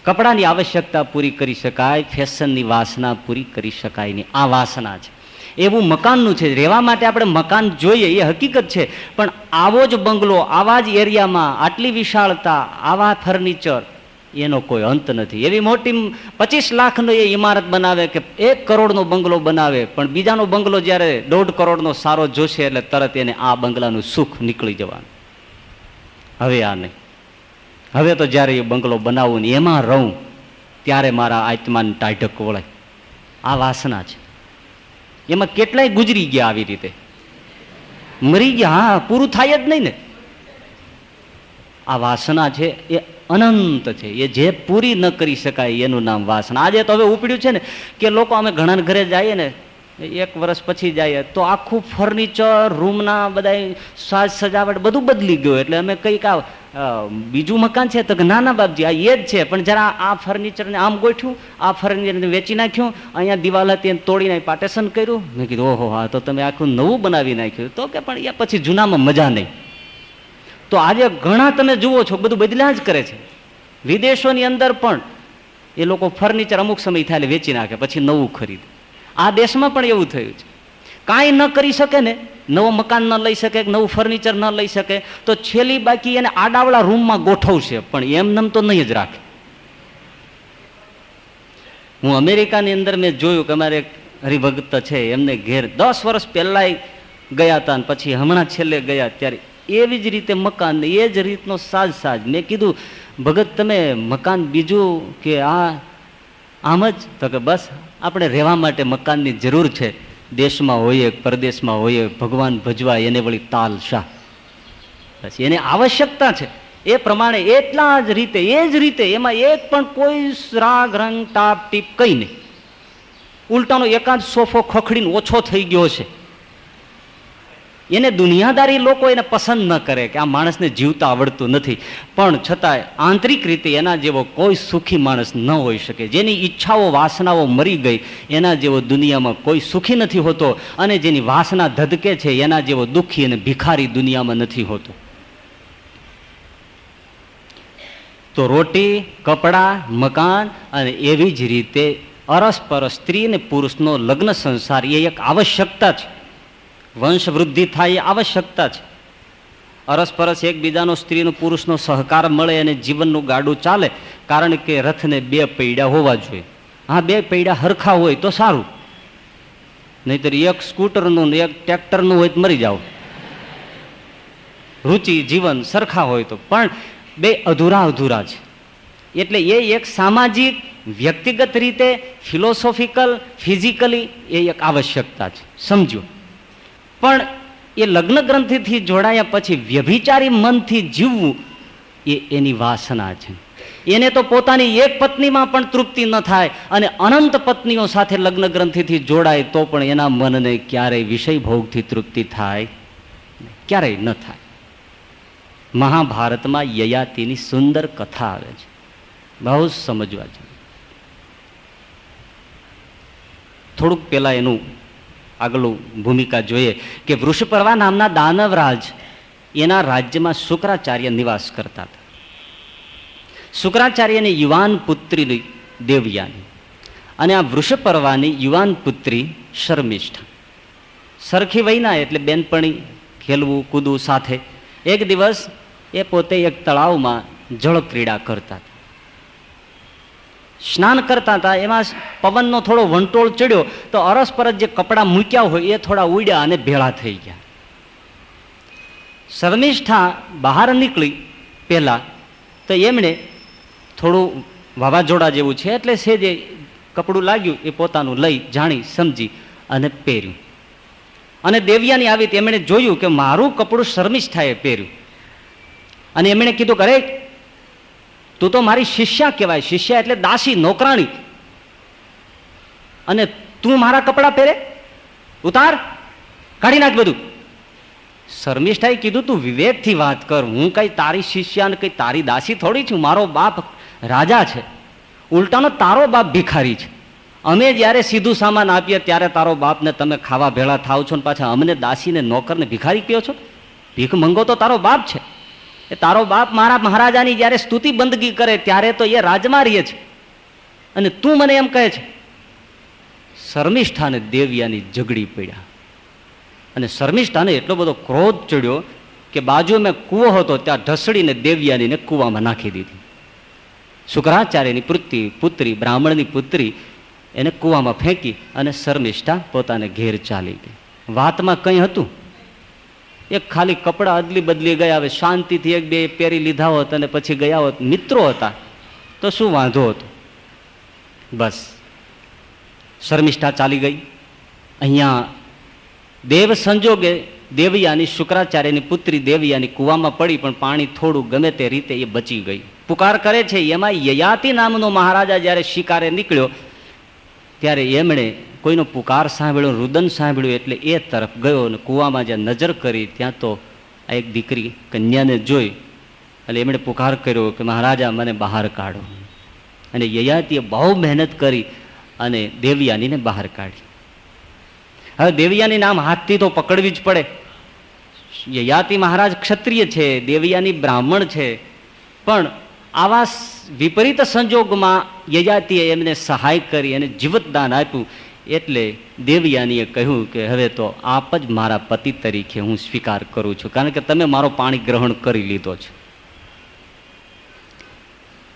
કપડાની આવશ્યકતા પૂરી કરી શકાય, ફેશનની વાસના પૂરી કરી શકાય નહીં. આ વાસના છે. એવું મકાનનું છે. રહેવા માટે આપણે મકાન જોઈએ એ હકીકત છે, પણ આવો જ બંગલો, આવા જ એરિયામાં, આટલી વિશાળતા, આવા ફર્નિચર, એનો કોઈ અંત નથી. એવી મોટી 25 લાખનો એ ઇમારત બનાવે કે 1 કરોડનો બંગલો બનાવે, પણ બીજાનો બંગલો જ્યારે 1.5 કરોડનો સારો જોશે એટલે તરત એને આ બંગલાનું સુખ નીકળી જવાનું. હવે આ નહીં. હવે તો જ્યારે એ બંગલો બનાવું ને એમાં રહું ત્યારે મારા આત્માની ટાઢક વળે. આ વાસના છે. એમાં કેટલાય ગુજરી ગયા, આવી રીતે મરી ગયા. હા, પૂરું થાય જ નહીં ને. આ વાસના છે એ અનંત છે. એ જે પૂરી ન કરી શકાય એનું નામ વાસના. આજે તો હવે ઉપડ્યું છે ને કે લોકો, અમે ઘણા ઘરે જઈએ ને 1 વર્ષ પછી જઈએ તો આખું ફર્નિચર, રૂમના બધા સાજ સજાવટ બધું બદલી ગયું. એટલે અમે કંઈક બીજું મકાન છે તો કે ના ના બાપજી આ એ જ છે, પણ જરા આ ફર્નિચરને આમ ગોઠ્યું, આ ફર્નિચરને વેચી નાખ્યું, અહીંયા દિવાલ હતી એને તોડીને પાર્ટેશન કર્યું. મેં કીધું ઓહો, હા તો તમે આખું નવું બનાવી નાખ્યું. તો કે પણ એ પછી જૂનામાં મજા નહીં. તો આજે ઘણા તમે જુઓ છો બધું બદલ્યા જ કરે છે. વિદેશોની અંદર પણ એ લોકો ફર્નિચર અમુક સમય થાય એટલે વેચી નાખે, પછી નવું ખરીદે. આ દેશમાં પણ એવું થયું છે. કાંઈ ન કરી શકે ને, નવું મકાન ન લઈ શકે, નવું ફર્નિચર ન લઈ શકે, તો છેલ્લી બાકી એને આડાવડા રૂમમાં ગોઠવશે, પણ એમનેમ તો નહીં જ રાખે. હું અમેરિકાની અંદર મેં જોયું કે અમારે એક હરિભક્ત છે, એમને ઘેર 10 વર્ષ પહેલાં ગયા હતા, અને પછી હમણાં છેલ્લે ગયા ત્યારે એવી જ રીતે મકાન, એ જ રીતનો સાજ. મેં કીધું, ભગત તમે મકાન બીજું કે આમ જ? તો કે બસ આપણે રહેવા માટે મકાનની જરૂર છે. દેશમાં હોઈએ, પરદેશમાં હોઈએ, ભગવાન ભજવા એને વળી તાલ શા. પછી એને આવશ્યકતા છે એ પ્રમાણે એટલા જ રીતે, એ જ રીતે, એમાં એક પણ કોઈ રાગ રંગ ટાપ ટીપ કંઈ નહીં. ઉલટાનો એકાદ સોફો ખખડીને ઓછો થઈ ગયો છે એને દુનિયાદારી લોકો એને પસંદ ન કરે કે આ માણસને જીવતા આવડતું નથી, પણ છતાંય આંતરિક રીતે એના જેવો કોઈ સુખી માણસ ન હોઈ શકે. જેની ઈચ્છાઓ વાસનાઓ મરી ગઈ એના જેવો દુનિયામાં કોઈ સુખી નથી હોતો, અને જેની વાસના ધધકે છે એના જેવો દુઃખી અને ભિખારી દુનિયામાં નથી હોતો. તો રોટી, કપડાં, મકાન અને એવી જ રીતે અરસપરસ સ્ત્રી અને પુરુષનો લગ્ન સંસાર એ એક આવશ્યકતા છે. વંશ વૃદ્ધિ થાય એ આવશ્યકતા છે. અરસપરસ એકબીજાનો સ્ત્રીનો પુરુષનો સહકાર મળે અને જીવનનું ગાડું ચાલે, કારણ કે રથને બે પૈડા હોવા જોઈએ. હા, બે પૈડા હરખા હોય તો સારું, નહીતર એક સ્કૂટરનું ને એક ટ્રેક્ટરનું હોય તો મરી જાવ. રુચિ જીવન સરખા હોય તો, પણ બે અધૂરા અધૂરા છે. એટલે એ એક સામાજિક, વ્યક્તિગત રીતે, ફિલોસોફિકલ, ફિઝિકલી એ એક આવશ્યકતા છે, સમજો. પણ એ લગ્ન ગ્રંથિથી જોડાયા પછી વ્યભિચારી મનથી જીવવું એ એની વાસના છે. એને તો પોતાની એક પત્નીમાં પણ તૃપ્તિ ન થાય, અને અનંત પત્નીઓ સાથે લગ્ન ગ્રંથિથી જોડાય તો પણ એના મનને ક્યારેય વિષય ભોગથી તૃપ્તિ થાય, ક્યારેય ન થાય. મહાભારતમાં યયાતિની સુંદર કથા આવે છે, બહુ જ સમજવા છે. થોડુંક પહેલા એનું આગલું ભૂમિકા જોઈએ કે વૃષપર્વા નામના દાનવરાજ એના રાજ્યમાં શુક્રાચાર્ય નિવાસ કરતા હતા. શુક્રાચાર્યની યુવાન પુત્રી દેવયાની અને આ વૃષપર્વાની યુવાન પુત્રી શર્મિષ્ઠા સરખી વયના, એટલે બેનપણી, ખેલવું કૂદવું સાથે. એક દિવસ એ પોતે એક તળાવમાં જળ ક્રીડા કરતા હતા, સ્નાન કરતા હતા. એમાં પવનનો થોડો વંટોળ ચડ્યો તો અરસપરસ જે કપડાં મૂક્યા હોય એ થોડા ઉડ્યા અને ભેળા થઈ ગયા. શર્મિષ્ઠા બહાર નીકળી પહેલા તો એમણે થોડું વાવાઝોડા જેવું છે એટલે છે જે કપડું લાગ્યું એ પોતાનું લઈ જાણી સમજી અને પહેર્યું. અને દેવયાની આવી એમણે જોયું કે મારું કપડું શર્મિષ્ઠાએ પહેર્યું, અને એમણે કીધું કે અરે તું તો મારી શિષ્યા કહેવાય. શિષ્યા એટલે દાસી, નોકરાણી, અને તું મારા કપડાં પહેરે? ઉતાર, કાઢી નાખ બધું. શર્મિષ્ઠાએ કીધું તું વિવેકથી વાત કર, હું કઈ તારી શિષ્યા ને કઈ તારી દાસી થોડી છું. મારો બાપ રાજા છે, ઉલટાનો તારો બાપ ભિખારી છે. અમે જ્યારે સીધું સામાન આપીએ ત્યારે તારો બાપને તમે ખાવા ભેળા થાવ છો, ને પાછા અમને દાસીને નોકરને ભિખારી કહો છો? ભીખ મંગો તો તારો બાપ છે. એ તારો બાપ મારા મહારાજાની જ્યારે સ્તુતિ બંદગી કરે ત્યારે તો એ રાજમાં રહે છે, અને તું મને એમ કહે છે. શર્મિષ્ઠાને દેવયાની ઝઘડી પડ્યા, અને શર્મિષ્ઠાને એટલો બધો ક્રોધ ચડ્યો કે બાજુમાં કૂવો હતો ત્યાં ઢસડીને દેવયાનીને કૂવામાં નાખી દીધી. શુક્રાચાર્યની પુત્રી, બ્રાહ્મણની પુત્રી, એને કૂવામાં ફેંકી અને શર્મિષ્ઠા પોતાને ઘેર ચાલી ગઈ. વાતમાં કંઈ હતું, એક ખાલી કપડાં અદલી બદલી ગયા. હવે શાંતિથી એક બે પહેરી લીધા હોત અને પછી ગયા હોત, મિત્રો હતા તો શું વાંધો હતો. બસ શર્મિષ્ઠા ચાલી ગઈ. અહીંયા દેવ સંજોગે દેવયાની, શુક્રાચાર્યની પુત્રી દેવયાની કૂવામાં પડી, પણ પાણી થોડું ગમે તે રીતે એ બચી ગઈ. પુકાર કરે છે. એમાં યયાતિ નામનો મહારાજા જ્યારે શિકારે નીકળ્યો ત્યારે એમણે કોઈનો પુકાર સાંભળ્યો, રુદન સાંભળ્યું, એટલે એ તરફ ગયો અને કૂવામાં જ્યાં નજર કરી ત્યાં તો આ એક દીકરી કન્યાને જોઈ, એટલે એમણે પુકાર કર્યો કે મહારાજા મને બહાર કાઢો. અને યયાતિએ બહુ મહેનત કરી અને દેવયાનીને બહાર કાઢી. હવે દેવયાની નામ હાથથી તો પકડવી જ પડે. યયાતિ મહારાજ ક્ષત્રિય છે, દેવયાની બ્રાહ્મણ છે, પણ આવા વિપરીત સંજોગમાં યયાતિએ એમને સહાય કરી અને જીવતદાન આપ્યું. એટલે દેવયાનીએ કહ્યું કે હવે તો આપ જ મારા પતિ તરીકે હું સ્વીકાર કરું છું, કારણ કે તમે મારો પાણી ગ્રહણ કરી લીધો છે.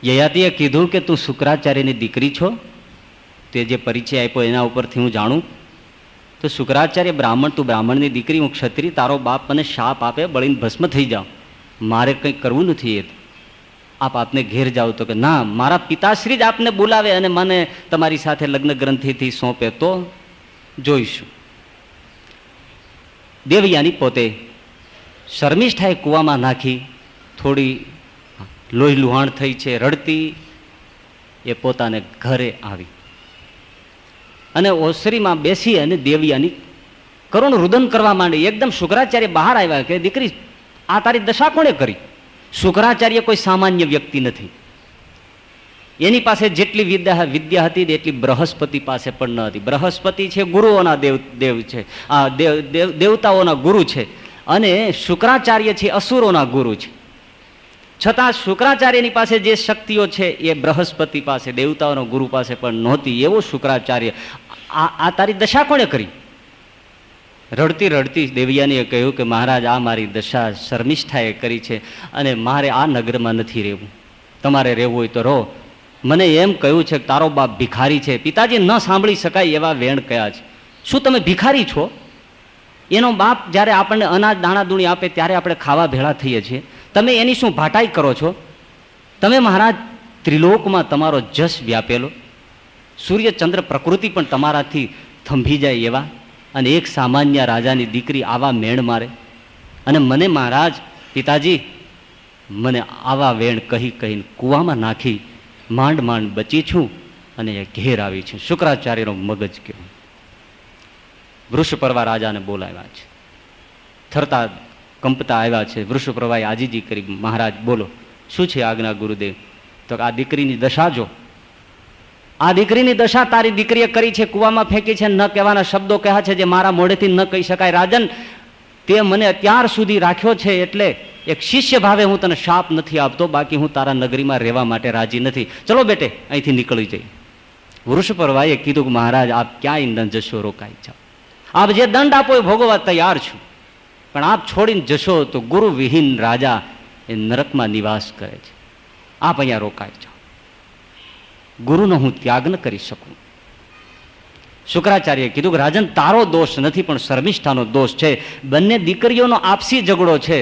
યયાતિએ કીધું કે તું શુક્રાચાર્યની દીકરી છો, તે જે પરિચય આપ્યો એના ઉપરથી હું જાણું તો શુક્રાચાર્ય બ્રાહ્મણ, તું બ્રાહ્મણની દીકરી, હું ક્ષત્રિય, તારો બાપ મને શાપ આપે, બળીને ભસ્મ થઈ જાઓ, મારે કંઈ કરવું નથી. એ આપ આપને ઘેર જાઓ. તો કે ના, મારા પિતાશ્રી જ આપને બોલાવે અને મને તમારી સાથે લગ્ન ગ્રંથિથી સોંપે તો જોઈશું. દેવયાની પોતે શર્મિષ્ઠાએ કૂવામાં નાખી, થોડી લોહી લુહાણ થઈ છે, રડતી એ પોતાને ઘરે આવી અને ઓસરીમાં બેસી અને દેવયાની કરુણ રુદન કરવા માંડી. એકદમ શુક્રાચાર્ય બહાર આવ્યા કે દીકરી આ તારી દશા કોણે કરી? શુક્રાચાર્ય કોઈ સામાન્ય વ્યક્તિ નથી. એની પાસે જેટલી વિદ્યા હતી એટલી બૃહસ્પતિ પાસે પણ ન હતી. બૃહસ્પતિ છે ગુરુઓના દેવ છે, આ દેવતાઓના ગુરુ છે, અને શુક્રાચાર્ય છે અસુરોના ગુરુ છે. છતાં શુક્રાચાર્યની પાસે જે શક્તિઓ છે એ બૃહસ્પતિ પાસે, દેવતાઓના ગુરુ પાસે પણ નહોતી. એવો શુક્રાચાર્ય, આ તારી દશા કોણે કરી? રડતી રડતી દેવયાનીએ કહ્યું કે મહારાજ, આ મારી દશા શર્મિષ્ઠાએ કરી છે, અને મારે આ નગરમાં નથી રહેવું. તમારે રહેવું હોય તો રહો. મને એમ કહ્યું છે કે તારો બાપ ભિખારી છે. પિતાજી, ન સાંભળી શકાય એવા વેણ કયા છે. શું તમે ભિખારી છો? એનો બાપ જ્યારે આપણને અનાજ દાણાદૂણી આપે ત્યારે આપણે ખાવા ભેળા થઈએ છીએ. તમે એની શું ભાટાઈ કરો છો? તમે મહારાજ ત્રિલોકમાં તમારો જશ વ્યાપેલો, સૂર્ય ચંદ્ર પ્રકૃતિ પણ તમારાથી થંભી જાય એવા, અને એક સામાન્ય રાજાની દીકરી આવા મેણ મારે? અને મને મહારાજ, પિતાજી, મને આવા વેણ કહી કહીને કૂવામાં નાખી માંડ માંડ બચી છું, અને એ ઘેર આવી છે. શુક્રાચાર્યનો મગજ કેવો! વૃષપર્વા રાજાને બોલાવ્યા છે. થરતા કંપતા આવ્યા છે. વૃષપર્વાએ આજીજી કરી, મહારાજ બોલો, શું છે આજ્ઞા ગુરુદેવ? તો આ દીકરીની દશા જો. આ દીકરીની દશા તારી દીકરીએ કરી છે, કૂવામાં ફેંકી છે, ન કહેવાના શબ્દો કહ્યા છે જે મારા મોઢેથી ન કહી શકાય. રાજન, તે મને અત્યાર સુધી રાખ્યો છે એટલે એક શિષ્ય ભાવે હું તને શાપ નથી આપતો, બાકી હું તારા નગરીમાં રહેવા માટે રાજી નથી. ચલો બેટે, અહીંથી નીકળી જઈ. વૃષપર્વાએ કીધું કે મહારાજ, આપ ક્યાંય ન જશો, રોકાઈ જાઓ. આપ જે દંડ આપો એ ભોગવવા તૈયાર છું, પણ આપ છોડીને જશો તો ગુરુ વિહીન રાજા એ નરકમાં નિવાસ કરે છે. આપ અહીંયા રોકાઈ જાઓ. ગુરુનો હું ત્યાગ ન કરી શકું. શુક્રાચાર્યએ કીધું કે રાજન, તારો દોષ નથી પણ શર્મિષ્ઠાનો દોષ છે. બંને દીકરીઓનો આપસી ઝઘડો છે.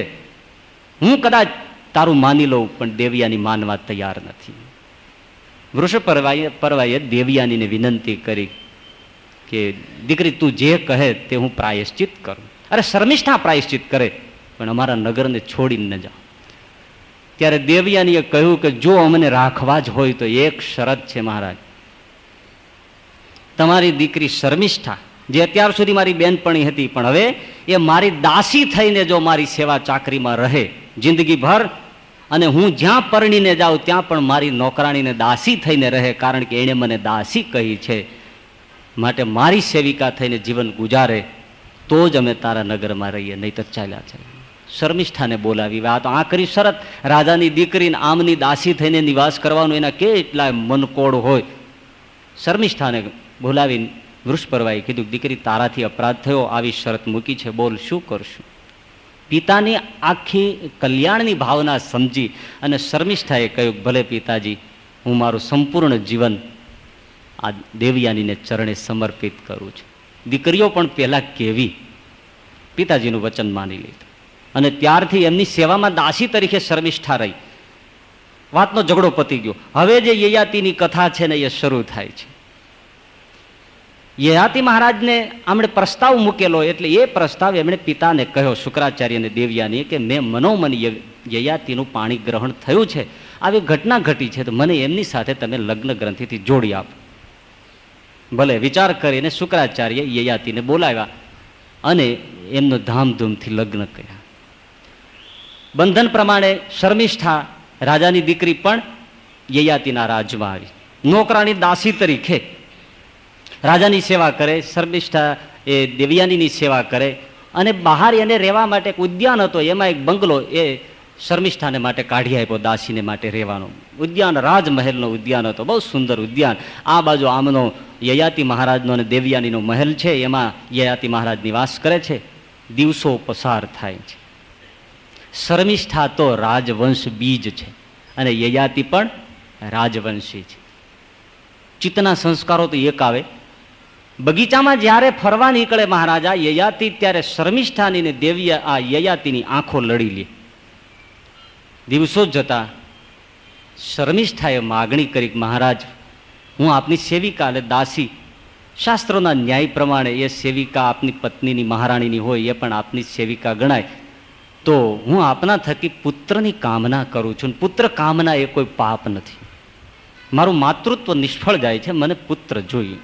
હું કદાચ તારું માની લઉં, પણ દેવયાની માનવા તૈયાર નથી. વૃષપર્વાએ દેવયાનીને વિનંતી કરી કે દીકરી, તું જે કહે તે હું પ્રાયશ્ચિત કરું. અરે શર્મિષ્ઠા પ્રાયશ્ચિત કરે, પણ અમારા નગરને છોડીને ન જાઓ. ત્યારે દેવયાનીએ કહ્યું કે જો અમને રાખવા જ હોય તો એક શરત છે મહારાજ. તમારી દીકરી શર્મિષ્ઠા, જે અત્યાર સુધી મારી બેનપણી હતી, પણ હવે એ મારી દાસી થઈને જો મારી સેવા ચાકરીમાં રહે જિંદગી ભર, અને હું જ્યાં પરણીને જાઉં ત્યાં પણ મારી નોકરાણીને દાસી થઈને રહે, કારણ કે એણે મને દાસી કહી છે. માટે મારી સેવિકા થઈને જીવન ગુજારે તો જ અમે તારા નગરમાં રહીએ, નહીં તો ચાલ્યા છે. શર્મિષ્ઠાને બોલાવી. આ તો આકરી શરત. રાજાની દીકરીને આમની દાસી થઈને નિવાસ કરવાનું એના કેટલાય મનકોડ હોય. શર્મિષ્ઠાને બોલાવીને વૃષપર્વાએ કીધું, દીકરી, તારાથી અપરાધ થયો, આવી શરત મૂકી છે, બોલ શું કરશું? પિતાની આખી કલ્યાણની ભાવના સમજી અને શર્મિષ્ઠાએ કહ્યું, ભલે પિતાજી, હું મારું સંપૂર્ણ જીવન આ દેવયાનીને ચરણે સમર્પિત કરું છું. દીકરીઓ પણ પહેલા કેવી, પિતાજીનું વચન માની લીધું, અને ત્યારથી એમની સેવામાં દાસી તરીકે શર્મિષ્ઠા રહી. વાતનો ઝઘડો પતી ગયો. હવે જે યયાતિની કથા છે ને એ શરૂ થાય છે. યયાતિ મહારાજને આમણે પ્રસ્તાવ મૂકેલો, એટલે એ પ્રસ્તાવ એમણે પિતાને કહ્યો, શુક્રાચાર્ય અને દેવયાનીએ, કે મેં મનોમન યયાતિનું પાણી ગ્રહણ થયું છે, આવી ઘટના ઘટી છે, તો મને એમની સાથે તમે લગ્ન ગ્રંથિથી જોડી આપો. ભલે, વિચાર કરીને શુક્રાચાર્ય યયાતિને બોલાવ્યા અને એમનો ધામધૂમથી લગ્ન કર્યા. બંધન પ્રમાણે શર્મિષ્ઠા રાજાની દીકરી પણ યયાતિના રાજમાં આવી, નોકરાણી દાસી તરીકે રાજાની સેવા કરે. શર્મિષ્ઠા એ દેવયાનીની સેવા કરે, અને બહાર એને રહેવા માટે એક ઉદ્યાન હતો, એમાં એક બંગલો એ શર્મિષ્ઠાને માટે કાઢી આપ્યો, દાસીને માટે રહેવાનો ઉદ્યાન, રાજમહેલનો ઉદ્યાન હતો, બહુ સુંદર ઉદ્યાન. આ બાજુ આમનો યયાતિ મહારાજનો અને દેવયાનીનો મહેલ છે, એમાં યયાતિ મહારાજ નિવાસ કરે છે. દિવસો પસાર થાય છે. શર્મિષ્ઠા તો રાજવંશ બીજ છે, અને યયાતિ પણ રાજવંશી છે. ચિત્તના સંસ્કારો તો એક આવે. બગીચામાં જ્યારે ફરવા નીકળે મહારાજા યયાતિ, ત્યારે શર્મિષ્ઠાની ને યયાતિની આંખો લડી લે. દિવસો જતા શર્મિષ્ઠાએ માગણી કરી, મહારાજ, હું આપની સેવિકા એટલે દાસી, શાસ્ત્રોના ન્યાય પ્રમાણે એ સેવિકા આપની પત્નીની, મહારાણીની હોય, એ પણ આપની સેવિકા ગણાય, તો હું આપના થકી પુત્રની કામના કરું છું. પુત્ર કામના એ કોઈ પાપ નથી. મારું માતૃત્વ નિષ્ફળ જાય છે, મને પુત્ર જોઈએ.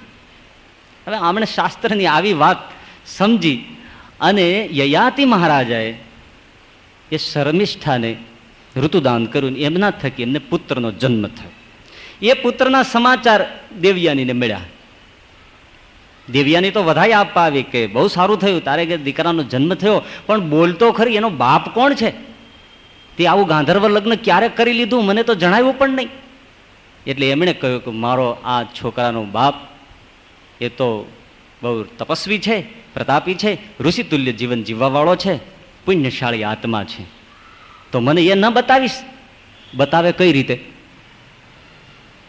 હવે આમણે શાસ્ત્રની આવી વાત સમજી અને યયાતિ મહારાજાએ એ શર્મિષ્ઠાને ઋતુદાન કર્યું. એમના થકી એમને પુત્રનો જન્મ થયો. એ પુત્રના સમાચાર દેવયાનીને મળ્યા. દેવયાની તો વધાઈ આપવા આવી કે બહુ સારું થયું, તારે કે દીકરાનો જન્મ થયો, પણ બોલતો ખરી એનો બાપ કોણ છે? તે આવું ગાંધર્વ લગ્ન ક્યારે કરી લીધું મને તો જણાવ્યું પણ નહીં. એટલે એમણે કહ્યું કે મારો આ છોકરાનો બાપ એ તો બહુ તપસ્વી છે, પ્રતાપી છે, ઋષિતુલ્ય જીવન જીવવાવાળો છે, પુણ્યશાળી આત્મા છે. તો મને એ ન બતાવીશ? બતાવે કઈ રીતે?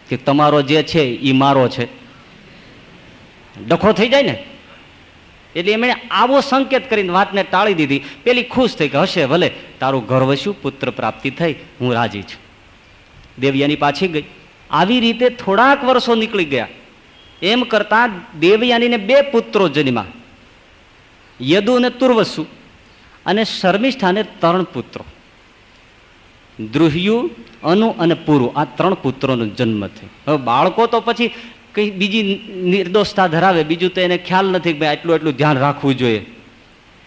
કે તમારો જે છે એ મારો છે, ડખો થઈ જાય ને. એટલે એમણે આવો સંકેત કરીને વાતને ટાળી દીધી. પેલી ખુશ થઈ કે હશે ભલે, તારું ઘર વસ્યું, પુત્ર પ્રાપ્તિ થઈ, હું રાજી છું. દેવયાની પાછી ગઈ. આવી રીતે થોડાક વર્ષો નીકળી ગયા. એમ કરતા દેવયાનીને 2 પુત્રો જન્મ્યા, યદુ અને તુર્વસુ. અને શર્મિષ્ઠાને 3 પુત્રો, દ્રુહ્યુ, અનુ અને પુરુ. આ 3 પુત્રોનો જન્મ થયો. હવે બાળકો તો પછી કઈ બીજી નિર્દોષતા ધરાવે, બીજું તો એને ખ્યાલ નથી કે આટલું એટલું ધ્યાન રાખવું જોઈએ.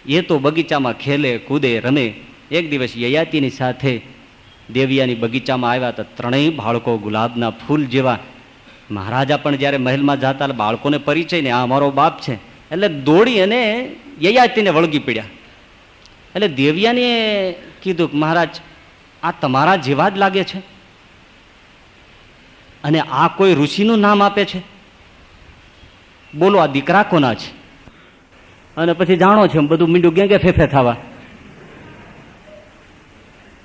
એ તો બગીચામાં ખેલે કૂદે રમે. એક દિવસ યયાતિની સાથે દેવયાની બગીચામાં આવ્યા તો 3 બાળકો ગુલાબના ફૂલ જેવા. મહારાજા પણ જ્યારે મહેલમાં જતા બાળકોને પરિચય ને આ અમારો બાપ છે એટલે દોડી અને યયાતિને વળગી પડ્યા. એટલે દેવયાનીએ કીધું કે મહારાજ આ તમારા જેવા જ લાગે છે, અને આ કોઈ ઋષિનું નામ આપે છે, બોલો આ દીકરા કોના છે? અને પછી જાણો છે બધું મીંડું ગેંગે ફેફે થવા.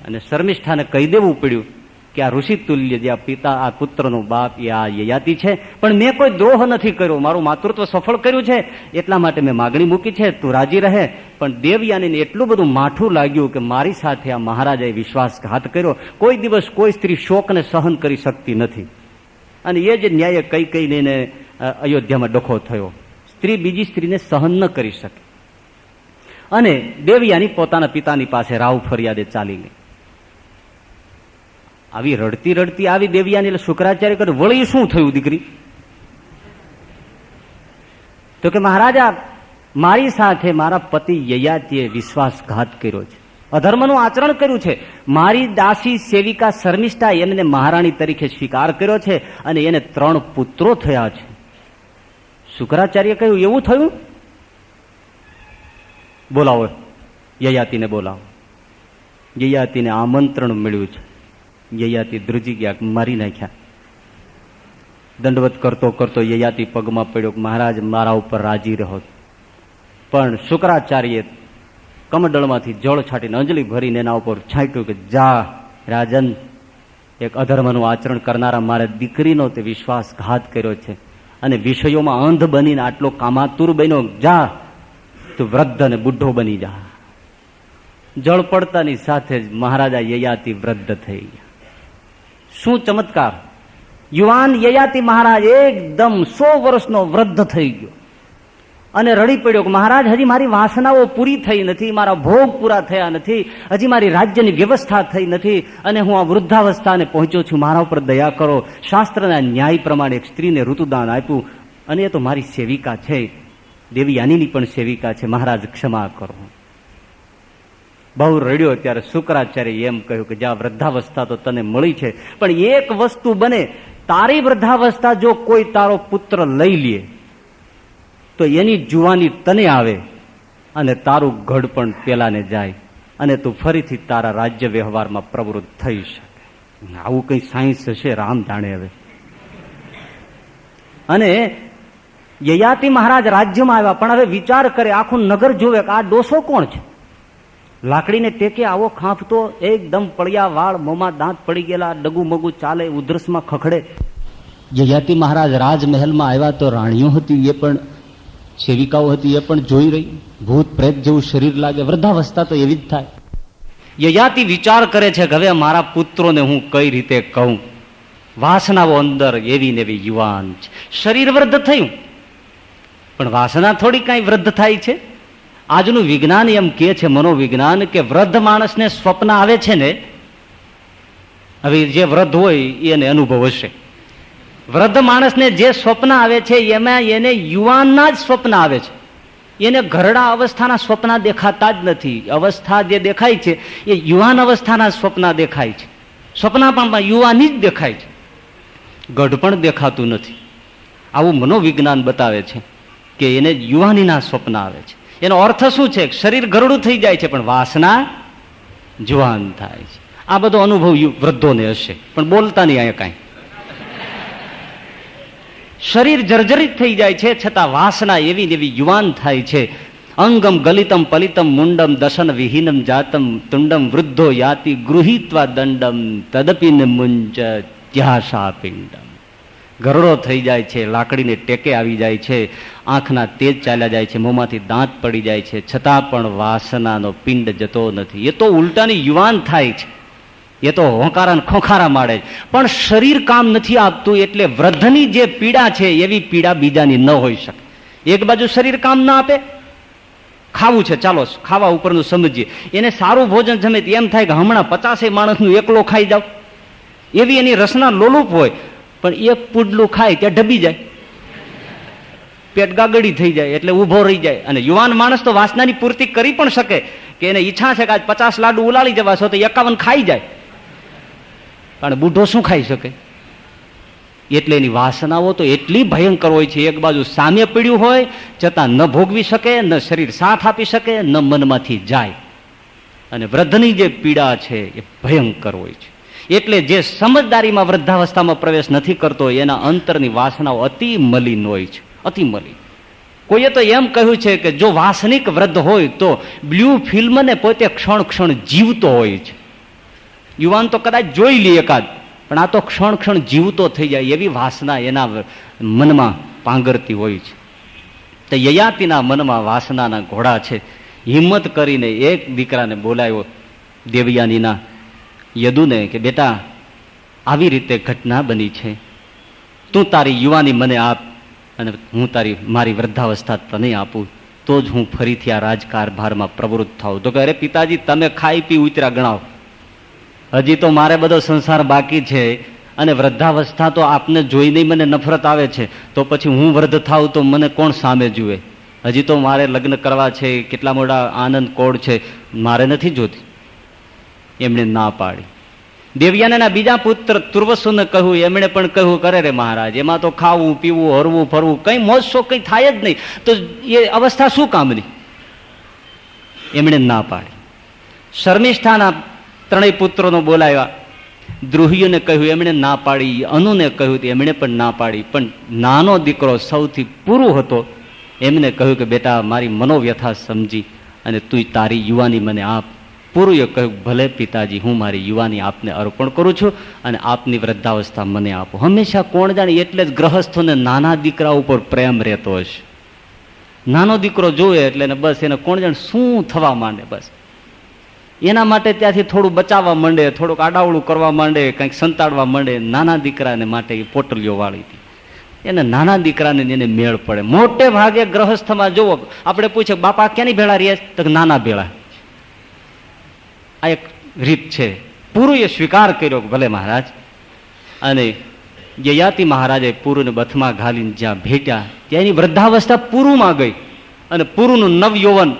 અને શર્મિષ્ઠાને કહી દેવું પડ્યું કે આ ઋષિ તુલ્ય જે આ પિતા, આ પુત્રનો બાપ એ આ યયાતિ છે, પણ મેં કોઈ દ્રોહ નથી કર્યો, મારું માતૃત્વ સફળ કર્યું છે, એટલા માટે મેં માગણી મૂકી છે, તું રાજી રહે. પણ દેવયાનીને એટલું બધું માઠું લાગ્યું કે મારી સાથે આ મહારાજાએ વિશ્વાસઘાત કર્યો. કોઈ દિવસ કોઈ સ્ત્રી શોકને સહન કરી શકતી નથી. અને એ જ ન્યાય કઈ કઈને એને અયોધ્યામાં ડખો થયો. સ્ત્રી બીજી સ્ત્રીને સહન ન કરી શકે. અને દેવયાની પોતાના પિતાની પાસે રાવ ફરિયાદે ચાલી ગઈ. આવી રડતી રડતી આવી દેવયાની. એટલે શુક્રાચાર્ય કહ્યું વળી શું થયું દીકરી? તો કે મહારાજા મારી સાથે મારા પતિ યયાતિએ વિશ્વાસઘાત કર્યો છે, અધર્મનું આચરણ કર્યું છે. મારી દાસી સેવિકા શર્મિષ્ઠા એમને મહારાણી તરીકે સ્વીકાર કર્યો છે અને એને 3 પુત્રો થયા છે. શુક્રાચાર્ય કહ્યું એવું થયું? બોલાવો યયાતિને, બોલાવો. યયાતિને આમંત્રણ મળ્યું છે. યયાતિ ધ્રુજી ગયા, મારી નાખ્યા. દંડવત કરતો કરતો યયાતિ પગમાં પડ્યો કે મહારાજ મારા ઉપર રાજી રહો. પણ શુક્રાચાર્ય કમંડળમાંથી જળ છાંટીને અંજલિ ભરીને એના ઉપર છાંટ્યું કે જા રાજન, એક અધર્મનું આચરણ કરનારા મારા દીકરીનો તે વિશ્વાસઘાત કર્યો છે અને વિષયોમાં અંધ બનીને આટલો કામાતુર બન્યો, જા તું વૃદ્ધ અને બુઢો બની જા. જળ પડતાની સાથે જ મહારાજા યયાતિ વૃદ્ધ થઈ ગયા. શું ચમત્કાર! યુવાન યયાતિ મહારાજ એકદમ 100 વર્ષનો વૃદ્ધ થઈ ગયો અને રડી પડ્યો કે મહારાજ હજી મારી વાસનાઓ પૂરી થઈ નથી, મારા ભોગ પૂરા થયા નથી, હજી મારી રાજ્યની વ્યવસ્થા થઈ નથી અને હું આ વૃદ્ધાવસ્થાને પહોંચ્યો છું, મારા ઉપર દયા કરો. શાસ્ત્રના ન્યાય પ્રમાણે એક સ્ત્રીને ઋતુદાન આપ્યું અને એ તો મારી સેવિકા છે, દેવયાનીની પણ સેવિકા છે, મહારાજ ક્ષમા કરો. બહુ રડ્યો ત્યારે શુક્રાચાર્ય એમ કહ્યું કે જ્યાં વૃદ્ધાવસ્થા તો તને મળી છે, પણ એક વસ્તુ બને, તારી વૃદ્ધાવસ્થા જો કોઈ તારો પુત્ર લઈ લે તો એની જુવાની તને આવે અને તારું ગઢ પણ પેલાને જાય અને તું ફરીથી તારા રાજ્ય વ્યવહારમાં પ્રવૃત્ત થઈ શકે. આવું કઈ સાયન્સ હશે, રામ જાણે. હવે અને યયાતિ મહારાજ રાજ્યમાં આવ્યા, પણ હવે વિચાર કરે, આખું નગર જોવે કે આ ડોસો કોણ છે? લાકડીને ટેકે આવો ખાંફતો, એકદમ પળિયા વાળ, મોંમાં દાંત પડી ગયેલા, ડગુ મગુ ચાલે, ઉધરસમાં ખખડે. યયાતિ મહારાજ રાજમહેલમાં આવ્યા તો રાણીઓ હતી, એ પણ સેવિકાઓ હતી, એ પણ જોઈ રહી. ભૂત પ્રેત જેવું શરીર લાગે. વૃદ્ધાવસ્થા તો એવી જ થાય. યયાતિ વિચાર કરે છે કે હવે મારા પુત્રોને હું કઈ રીતે કહું? વાસનાઓ અંદર એવી ને એવી યુવાન છે, શરીર વૃદ્ધ થયું પણ વાસના થોડી કઈ વૃદ્ધ થાય છે. આજનું વિજ્ઞાન એમ કે છે, મનોવિજ્ઞાન, કે વૃદ્ધ માણસને સ્વપ્ન આવે છે ને, હવે જે વૃદ્ધ હોય એને અનુભવ હશે, વૃદ્ધ માણસને જે સ્વપ્ન આવે છે એમાં એને યુવાનના જ સ્વપ્ન આવે છે. એને ઘરડા અવસ્થાના સ્વપ્ન દેખાતા જ નથી. અવસ્થા જે દેખાય છે એ યુવાન અવસ્થાના સ્વપ્ન દેખાય છે. સ્વપ્ન પણ યુવાની જ દેખાય છે, ગઢ પણ દેખાતું નથી. આવું મનોવિજ્ઞાન બતાવે છે કે એને યુવાનીના સ્વપ્ન આવે છે. એનો અર્થ શું છે? શરીર ગરડું થઈ જાય છે પણ વાસના જુવાન થાય છે. આ બધો અનુભવ વૃદ્ધોને હશે, પણ બોલતા નહીં અહીંયા કાંઈ. શરીર જર્જરિત થઈ જાય છે છતાં વાસના એવી ને એવી યુવાન થાય છે. અંગમ ગલિતમ પલિતમ મુંડમ દશન વિહીનમ જાતમ તુંડમ વૃદ્ધો યાતિ ગૃહીત્વા દંડમ તદપિન મુંચ ત્યાશા પિંડમ. ગરડો થઈ જાય છે, લાકડીને ટેકે આવી જાય છે, આંખના તેજ ચાલ્યા જાય છે, મોંમાંથી દાંત પડી જાય છે, છતાં પણ વાસનાનો પિંડ જતો નથી. એ તો ઉલટાની યુવાન થાય છે, એ તો હોંકારા ખોખારા માડે છે, પણ શરીર કામ નથી આપતું. એટલે વૃદ્ધની જે પીડા છે એવી પીડા બીજાની ન હોઈ શકે. એક બાજુ શરીર કામ ના આપે, ખાવું છે ચાલો ખાવા ઉપરનું સમજીએ, એને સારું ભોજન જમે એમ થાય કે હમણાં 50 માણસનું એકલો ખાઈ જાવ, એવી એની રસના લોલુપ હોય. પણ એક પુડલું ખાય ત્યાં ઢબી જાય, પેટ ગાગડી થઈ જાય, એટલે ઊભો રહી જાય. અને યુવાન માણસ તો વાસનાની પૂર્તિ કરી પણ શકે કે એને ઈચ્છા છે કે આજ 50 લાડુ ઉલાળી જવા છો તો 51 ખાઈ જાય, પણ બુઢો શું ખાઈ શકે? એટલે એની વાસનાઓ તો એટલી ભયંકર હોય છે. એક બાજુ સામે પીડ્યું હોય છતાં ન ભોગવી શકે, ન શરીર સાથ આપી શકે, ન મનમાંથી જાય. અને વૃદ્ધની જે પીડા છે એ ભયંકર હોય છે. એટલે જે સમજદારીમાં વૃદ્ધાવસ્થામાં પ્રવેશ નથી કરતો એના અંતરની વાસનાઓ અતિ મલિન હોય છે, અતિ મલિન. કોઈએ તો એમ કહ્યું છે કે જો વાસનિક વૃદ્ધ હોય તો બ્લુ ફિલ્મને પોતે ક્ષણ ક્ષણ જીવતો હોય છે. યુવાન તો કદાચ જોઈ લે એકાદ, પણ આ તો ક્ષણ ક્ષણ જીવતો થઈ જાય એવી વાસના એના મનમાં પાંગરતી હોય છે. તો યયાતિના મનમાં વાસનાના ઘોડા છે. હિંમત કરીને એક દીકરાને બોલાવ્યો, દેવયાનીના યદુને, કે બેટા આવી રીતે ઘટના બની છે, તું તારી યુવાની મને આપ અને હું મારી વૃદ્ધાવસ્થા તને આપું, તો જ હું ફરીથી આ રાજકારભારમાં પ્રવૃત્ત થાઉં. તો કે અરે પિતાજી તમે ખાઈ પી ઉતર્યા ગણાવ, હજી તો મારે બધો સંસાર બાકી છે, અને વૃદ્ધાવસ્થા તો આપને જોઈને મને નફરત આવે છે, તો પછી હું વૃદ્ધ થાઉં તો મને કોણ સામે જુએ? હજી તો મારે લગ્ન કરવા છે, કેટલા મોટા આનંદ કોડ છે, મારે નથી જોતી. એમણે ના પાડી. દેવયાનીના બીજા પુત્ર તુર્વસુને કહ્યું, એમણે પણ કહ્યું કરે રે મહારાજ, એમાં તો ખાવું પીવું હરવું ફરવું કઈ મોજ શોખ કઈ થાય જ નહીં, તો એ અવસ્થા શું કામની? એમણે ના પાડી. શર્મિષ્ઠાના 3 પુત્રોનો બોલાવ્યા, દ્રુહિયુને કહ્યું, એમણે ના પાડી. અનુને કહ્યું, એમણે પણ ના પાડી. પણ નાનો દીકરો સૌથી પૂરું હતો, એમને કહ્યું કે બેટા મારી મનોવ્યથા સમજી અને તું તારી યુવાની મને આપ. પૂરુએ કહ્યું ભલે પિતાજી, હું મારી યુવાની આપને અર્પણ કરું છું અને આપની વૃદ્ધાવસ્થા મને આપો. હંમેશા કોણ જાણે એટલે જ ગ્રહસ્થોને નાના દીકરા ઉપર પ્રેમ રહેતો હશે. નાનો દીકરો જોવે એટલે બસ એને કોણ જાણે શું થવા માંડે, બસ એના માટે ત્યાંથી થોડું બચાવવા માંડે, થોડુંક આડાવડું કરવા માંડે, કંઈક સંતાડવા માંડે. નાના દીકરાને માટે એ પોટલીઓ વાળી હતી, એને નાના દીકરાને એને મેળ પડે. મોટે ભાગે ગ્રહસ્થમાં જોવો, આપણે પૂછે બાપા ક્યાંની ભેળા રહ્યા? તો નાના ભેળા. આ એક રીત છે. પૂરુએ સ્વીકાર કર્યો ભલે મહારાજ. અને યયાતિ મહારાજે પૂરુને બથમાં ઘાલીને જ્યાં ભેટ્યા ત્યાં એની વૃદ્ધાવસ્થા પૂરુમાં ગઈ અને પૂરુનું નવયૌવન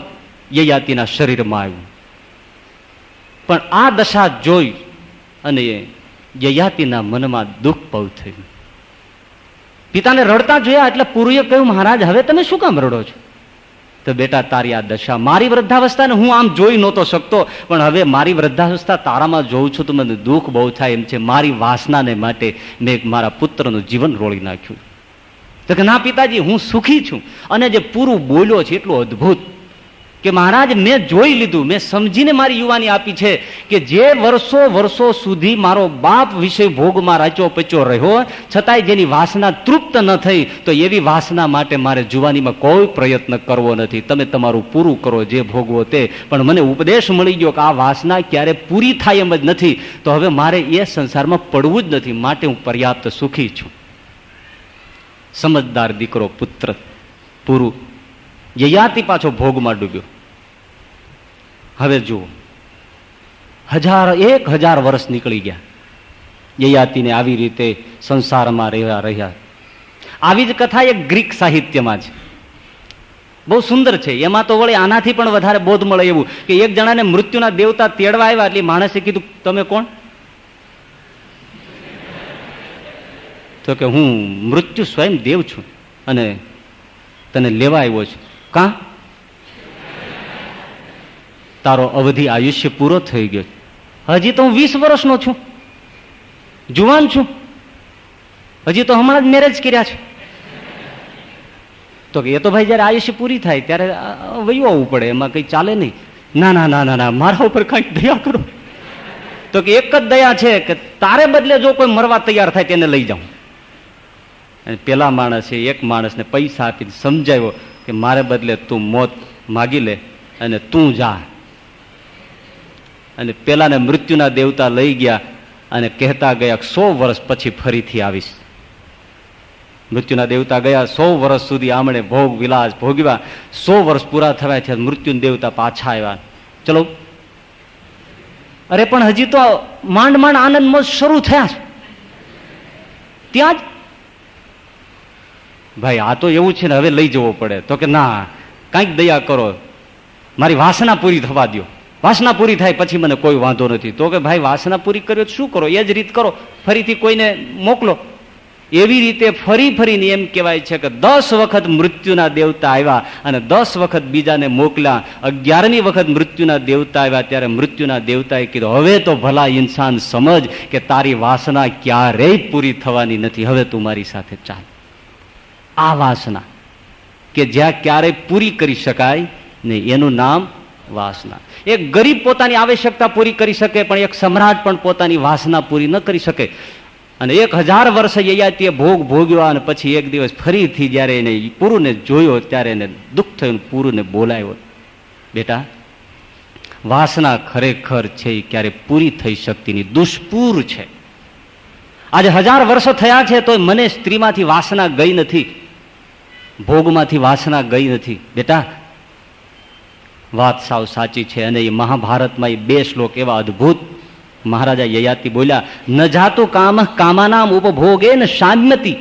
યયાતિના શરીરમાં આવ્યું. પણ આ દશા જોઈ અને યયાતિના મનમાં દુઃખ બહુ થયું. પિતાને રડતા જોયા એટલે પૂરુએ કહ્યું, મહારાજ હવે તમે શું કામ રડો છો? તો બેટા તારી આ દશા, મારી વૃદ્ધાવસ્થાને હું આમ જોઈ નહોતો શકતો, પણ હવે મારી વૃદ્ધાવસ્થા તારામાં જોઉં છું તો મને દુઃખ બહુ થાય એમ છે. મારી વાસનાને માટે મેં મારા પુત્રનું જીવન રોળી નાખ્યું. તો કે ના પિતાજી હું સુખી છું. અને જે પૂરું બોલ્યો છે એટલું અદ્ભુત કે મહારાજ મેં જોઈ લીધું, મેં સમજીને મારી યુવાની આપી છે કે જે વર્ષો સુધી મારો બાપ વિષય ભોગમાં રાચો પચ્યો રહ્યો, છતાંય જેની વાસના તૃપ્ત ન થઈ, તો એવી વાસના માટે મારે જુવાનીમાં કોઈ પ્રયત્ન કરવો નથી. તમે તમારું પૂરું કરો જે ભોગવો તે. પણ મને ઉપદેશ મળી ગયો કે આ વાસના ક્યારે પૂરી થાય એમ જ નથી, તો હવે મારે એ સંસારમાં પડવું જ નથી, માટે હું પર્યાપ્ત સુખી છું. સમજદાર દીકરો પુત્ર પૂરું. યયાતિ પાછો ભોગમાં ડૂબ્યો. હવે જુઓ, 1000 વર્ષ નીકળી ગયા. યયાતિને આવી રીતે સંસારમાં રહ્યા. આવી જ કથા એક ગ્રીક સાહિત્યમાં છે. બહુ સુંદર છે. એમાં તો વળી આનાથી પણ વધારે બોધ મળે એવું કે એક જણાને મૃત્યુના દેવતા તેડવા આવ્યા એટલે માણસે કીધું, તમે કોણ? તો કે હું મૃત્યુ સ્વયં દેવ છું અને તને લેવા આવ્યો છું. કાં? તારો અવધિ આયુષ્ય પૂરો થઈ ગયો, હજી તો હું 20 વર્ષનો છું, જુવાન છું, હજી તો હમણાં જ મેરેજ કર્યા છે. તો કે એ તો ભાઈ જયારે આયુષ્ય પૂરી થાય ત્યારે વયું આવવું પડે, એમાં કઈ ચાલે નહીં. ના ના ના ના ના, મારા ઉપર કઈક દયા કરો. તો કે એક જ દયા છે કે તારે બદલે જો કોઈ મરવા તૈયાર થાય તેને લઈ જાઉં. અને પેલા માણસે એક માણસને પૈસા આપીને સમજાવ્યો કે મારે બદલે તું મોત માગી લે અને તું જા. અને પેલાને મૃત્યુના દેવતા લઈ ગયા અને કહેતા ગયા 100 વર્ષ પછી ફરીથી આવીશ. મૃત્યુના દેવતા ગયા, 100 વર્ષ સુધી આમણે ભોગ વિલાસ ભોગવ્યા. 100 વર્ષ પૂરા થયા છે, મૃત્યુના દેવતા પાછા આવ્યા. ચલો, અરે પણ હજી તો માંડ માંડ આનંદ મોજ શરૂ થયા છે, ત્યાં જ ભાઈ આ તો એવું છે ને, હવે લઈ જવો પડે. તો કે ના, કાંઈક દયા કરો, મારી વાસના પૂરી થવા દો, વાસના પૂરી થાય પછી મને કોઈ વાંધો નથી. તો કે ભાઈ વાસના પૂરી કર્યો શું કરો, એ જ રીત કરો, ફરીથી કોઈને મોકલો. એવી રીતે ફરી ફરીને એમ કહેવાય છે કે 10 વખત મૃત્યુના દેવતા આવ્યા અને 10 વખત બીજાને મોકલ્યા. 11મી વખત મૃત્યુના દેવતા આવ્યા ત્યારે મૃત્યુના દેવતાએ કીધું, હવે તો ભલા ઇન્સાન સમજ કે તારી વાસના ક્યારેય પૂરી થવાની નથી, હવે તું મારી સાથે ચાલ. આ વાસના કે જ્યાં ક્યારેય પૂરી કરી શકાય નહીં, એનું નામ વાસના. એક ગરીબ પોતાની આવશ્યકતા પૂરી કરી શકે, પણ એક સમ્રાટ પણ પોતાની વાસના પૂરી ન કરી શકે. અને 1000 વર્ષ યયાતિએ ભોગ ભોગ્યો અને પછી એક દિવસ ફરીથી જયારે એને પુરુને જોયો ત્યારે એને દુઃખ થયું. પુરુને બોલાવ્યો, બેટા વાસના ખરેખર છે એ ક્યારે પૂરી થઈ શકતી નહીં, દુષ્પૂર છે. આજે 1000 વર્ષ થયા છે તો મને સ્ત્રીમાંથી વાસના ગઈ નથી, ભોગમાંથી વાસના ગઈ નથી. બેટા વાત સાવ સાચી છે. અને એ મહાભારતમાં એ 2 શ્લોક એવા અદભુત મહારાજા યયાતિ બોલ્યા, ન જાતું કામ કામાનામ ઉપભોગે ન શામ્યતિ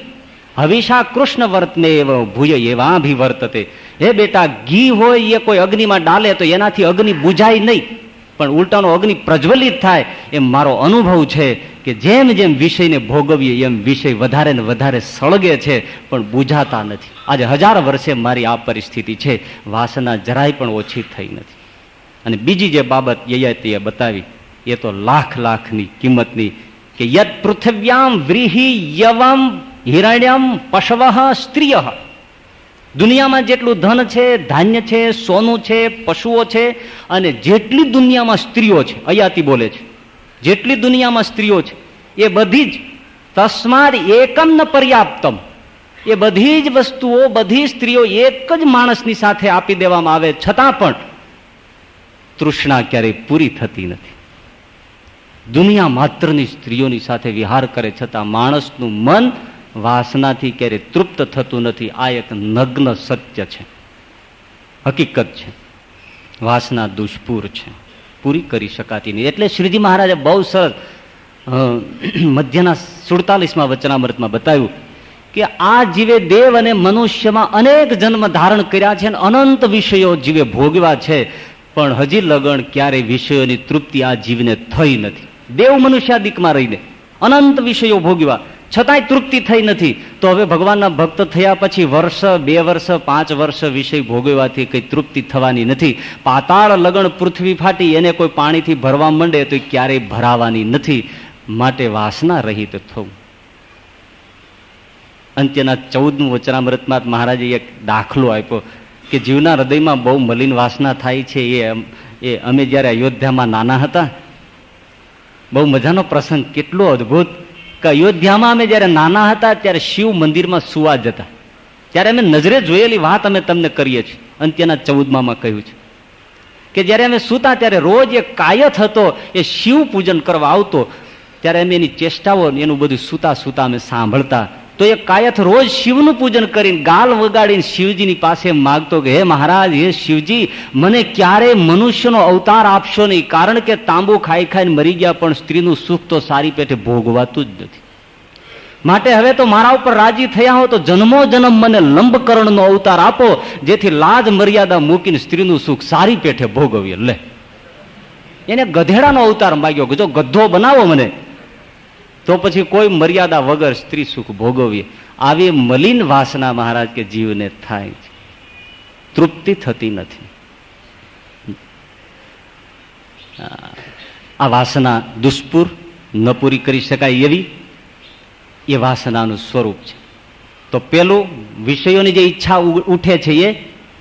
હવિષા કૃષ્ણ વર્તને ભૂય એવાભિવર્તતે. હે બેટા, ઘી હોય એ કોઈ અગ્નિમાં ડાલે તો એનાથી અગ્નિ બુઝાય નહીં, પણ ઉલટાનો અગ્નિ પ્રજ્વલિત થાય. એમ મારો અનુભવ છે કે જેમ જેમ વિષયને ભોગવીએ એમ વિષય વધારે ને વધારે સળગે છે, પણ બુઝાતા નથી. આજે 1000 વર્ષે મારી આ પરિસ્થિતિ છે, વાસના જરાય પણ ઓછી થઈ નથી. અને બીજી જે બાબત યયાતિએ બતાવી એ તો લાખની કિંમતની, કે યદ પૃથ્વ્યામ વ્રીહી યવમ હિરણ્યમ પશવઃ સ્ત્રીય. દુનિયામાં જેટલું ધન છે, ધાન્ય છે, સોનું છે, પશુઓ છે, અને જેટલી દુનિયામાં સ્ત્રીઓ છે, અયાતિ બોલે છે, જેટલી દુનિયામાં સ્ત્રીઓ છે એ બધી જ તસ્માદ એકમ ન પર્યાપ્તમ, એ બધી જ વસ્તુઓ, બધી સ્ત્રીઓ એક જ માણસની સાથે આપી દેવામાં આવે છતાં પણ તૃષ્ણા ક્યારેય પૂરી થતી નથી. દુનિયા માત્રની સ્ત્રીઓની સાથે વિહાર કરે છતાં માણસનું મન વાસનાથી ક્યારેય તૃપ્ત થતું નથી. આ એક નગ્ન સત્ય છે, હકીકત છે. વાસના દુષ્પૂર છે, પૂરી કરી શકાતી નહીં. એટલે શ્રીજી મહારાજે બહુ સરસ મધ્યના 47મા વચનામૃતમાં બતાવ્યું કે આ જીવે દેવ અને મનુષ્યમાં અનેક જન્મ ધારણ કર્યા છે અને અનંત વિષયો જીવે ભોગવ્યા છે, પણ હજી લગન ક્યારેય વિષયોની તૃપ્તિ આ જીવને થઈ નથી. દેવ મનુષ્યાદિકમાં રહીને અનંત વિષયો ભોગવ્યા છતાંય તૃપ્તિ થઈ નથી. તો હવે ભગવાનના ભક્ત થયા પછી વર્ષ, 2 વર્ષ, 5 વર્ષ વિષય ભોગવવાથી કઈ તૃપ્તિ થવાની નથી. પાતાળ લગણ પૃથ્વી ફાટી એને કોઈ પાણીથી ભરવા માંડે તો ક્યારેય ભરાવાની નથી. માટે વાસના રહિત થવું. અંત્યના 14મું વચનામૃતમાં મહારાજે એક દાખલો આપ્યો કે જીવના હૃદયમાં બહુ મલિન વાસના થાય છે. એ અમે જ્યારે અયોધ્યામાં નાના હતા, બહુ મજાનો પ્રસંગ, કેટલો અદભુત કે અયોધ્યામાં અમે જ્યારે નાના હતા ત્યારે શિવ મંદિરમાં સુવા જતા, ત્યારે અમે નજરે જોયેલી વાત અમે તમને કરીએ છીએ. અંત્યના 14માં કહ્યું છે કે જ્યારે અમે સૂતા ત્યારે રોજ એક કાયથ હતો, એ શિવ પૂજન કરવા આવતો, ત્યારે અમે એની ચેષ્ટાઓ એનું બધું સૂતા સૂતા અમે સાંભળતા. તો એ કાયથ રોજ શિવનું પૂજન કરીને ગાલ વગાડીને શિવજીની પાસે માગતો કે હે મહારાજ, હે શિવજી, મને ક્યારે મનુષ્યનો અવતાર આપશો નહીં, કારણ કે તાંબુ ખાઈ ખાઈને મરી ગયા પણ સ્ત્રીનું સુખ તો સારી પેટે ભોગવાતું જ નથી. માટે હવે તો મારા ઉપર રાજી થયા હો તો જન્મો જન્મ મને લંબકરણનો અવતાર આપો, જેથી લાજ મર્યાદા મૂકીને સ્ત્રીનું સુખ સારી પેઠે ભોગવીએ. લે, એને ગધેડાનો અવતાર માગ્યો, જો ગધો બનાવો મને તો પછી કોઈ મર્યાદા વગર સ્ત્રી સુખ ભોગવીએ. આવી મલિન વાસના મહારાજ કે જીવને થાય છે, તૃપ્તિ થતી નથી. આ વાસના દુષ્પુર ન પૂરી કરી શકાય એવી એ વાસનાનું સ્વરૂપ છે. તો પેલું વિષયોની જે ઈચ્છા ઉઠે છે એ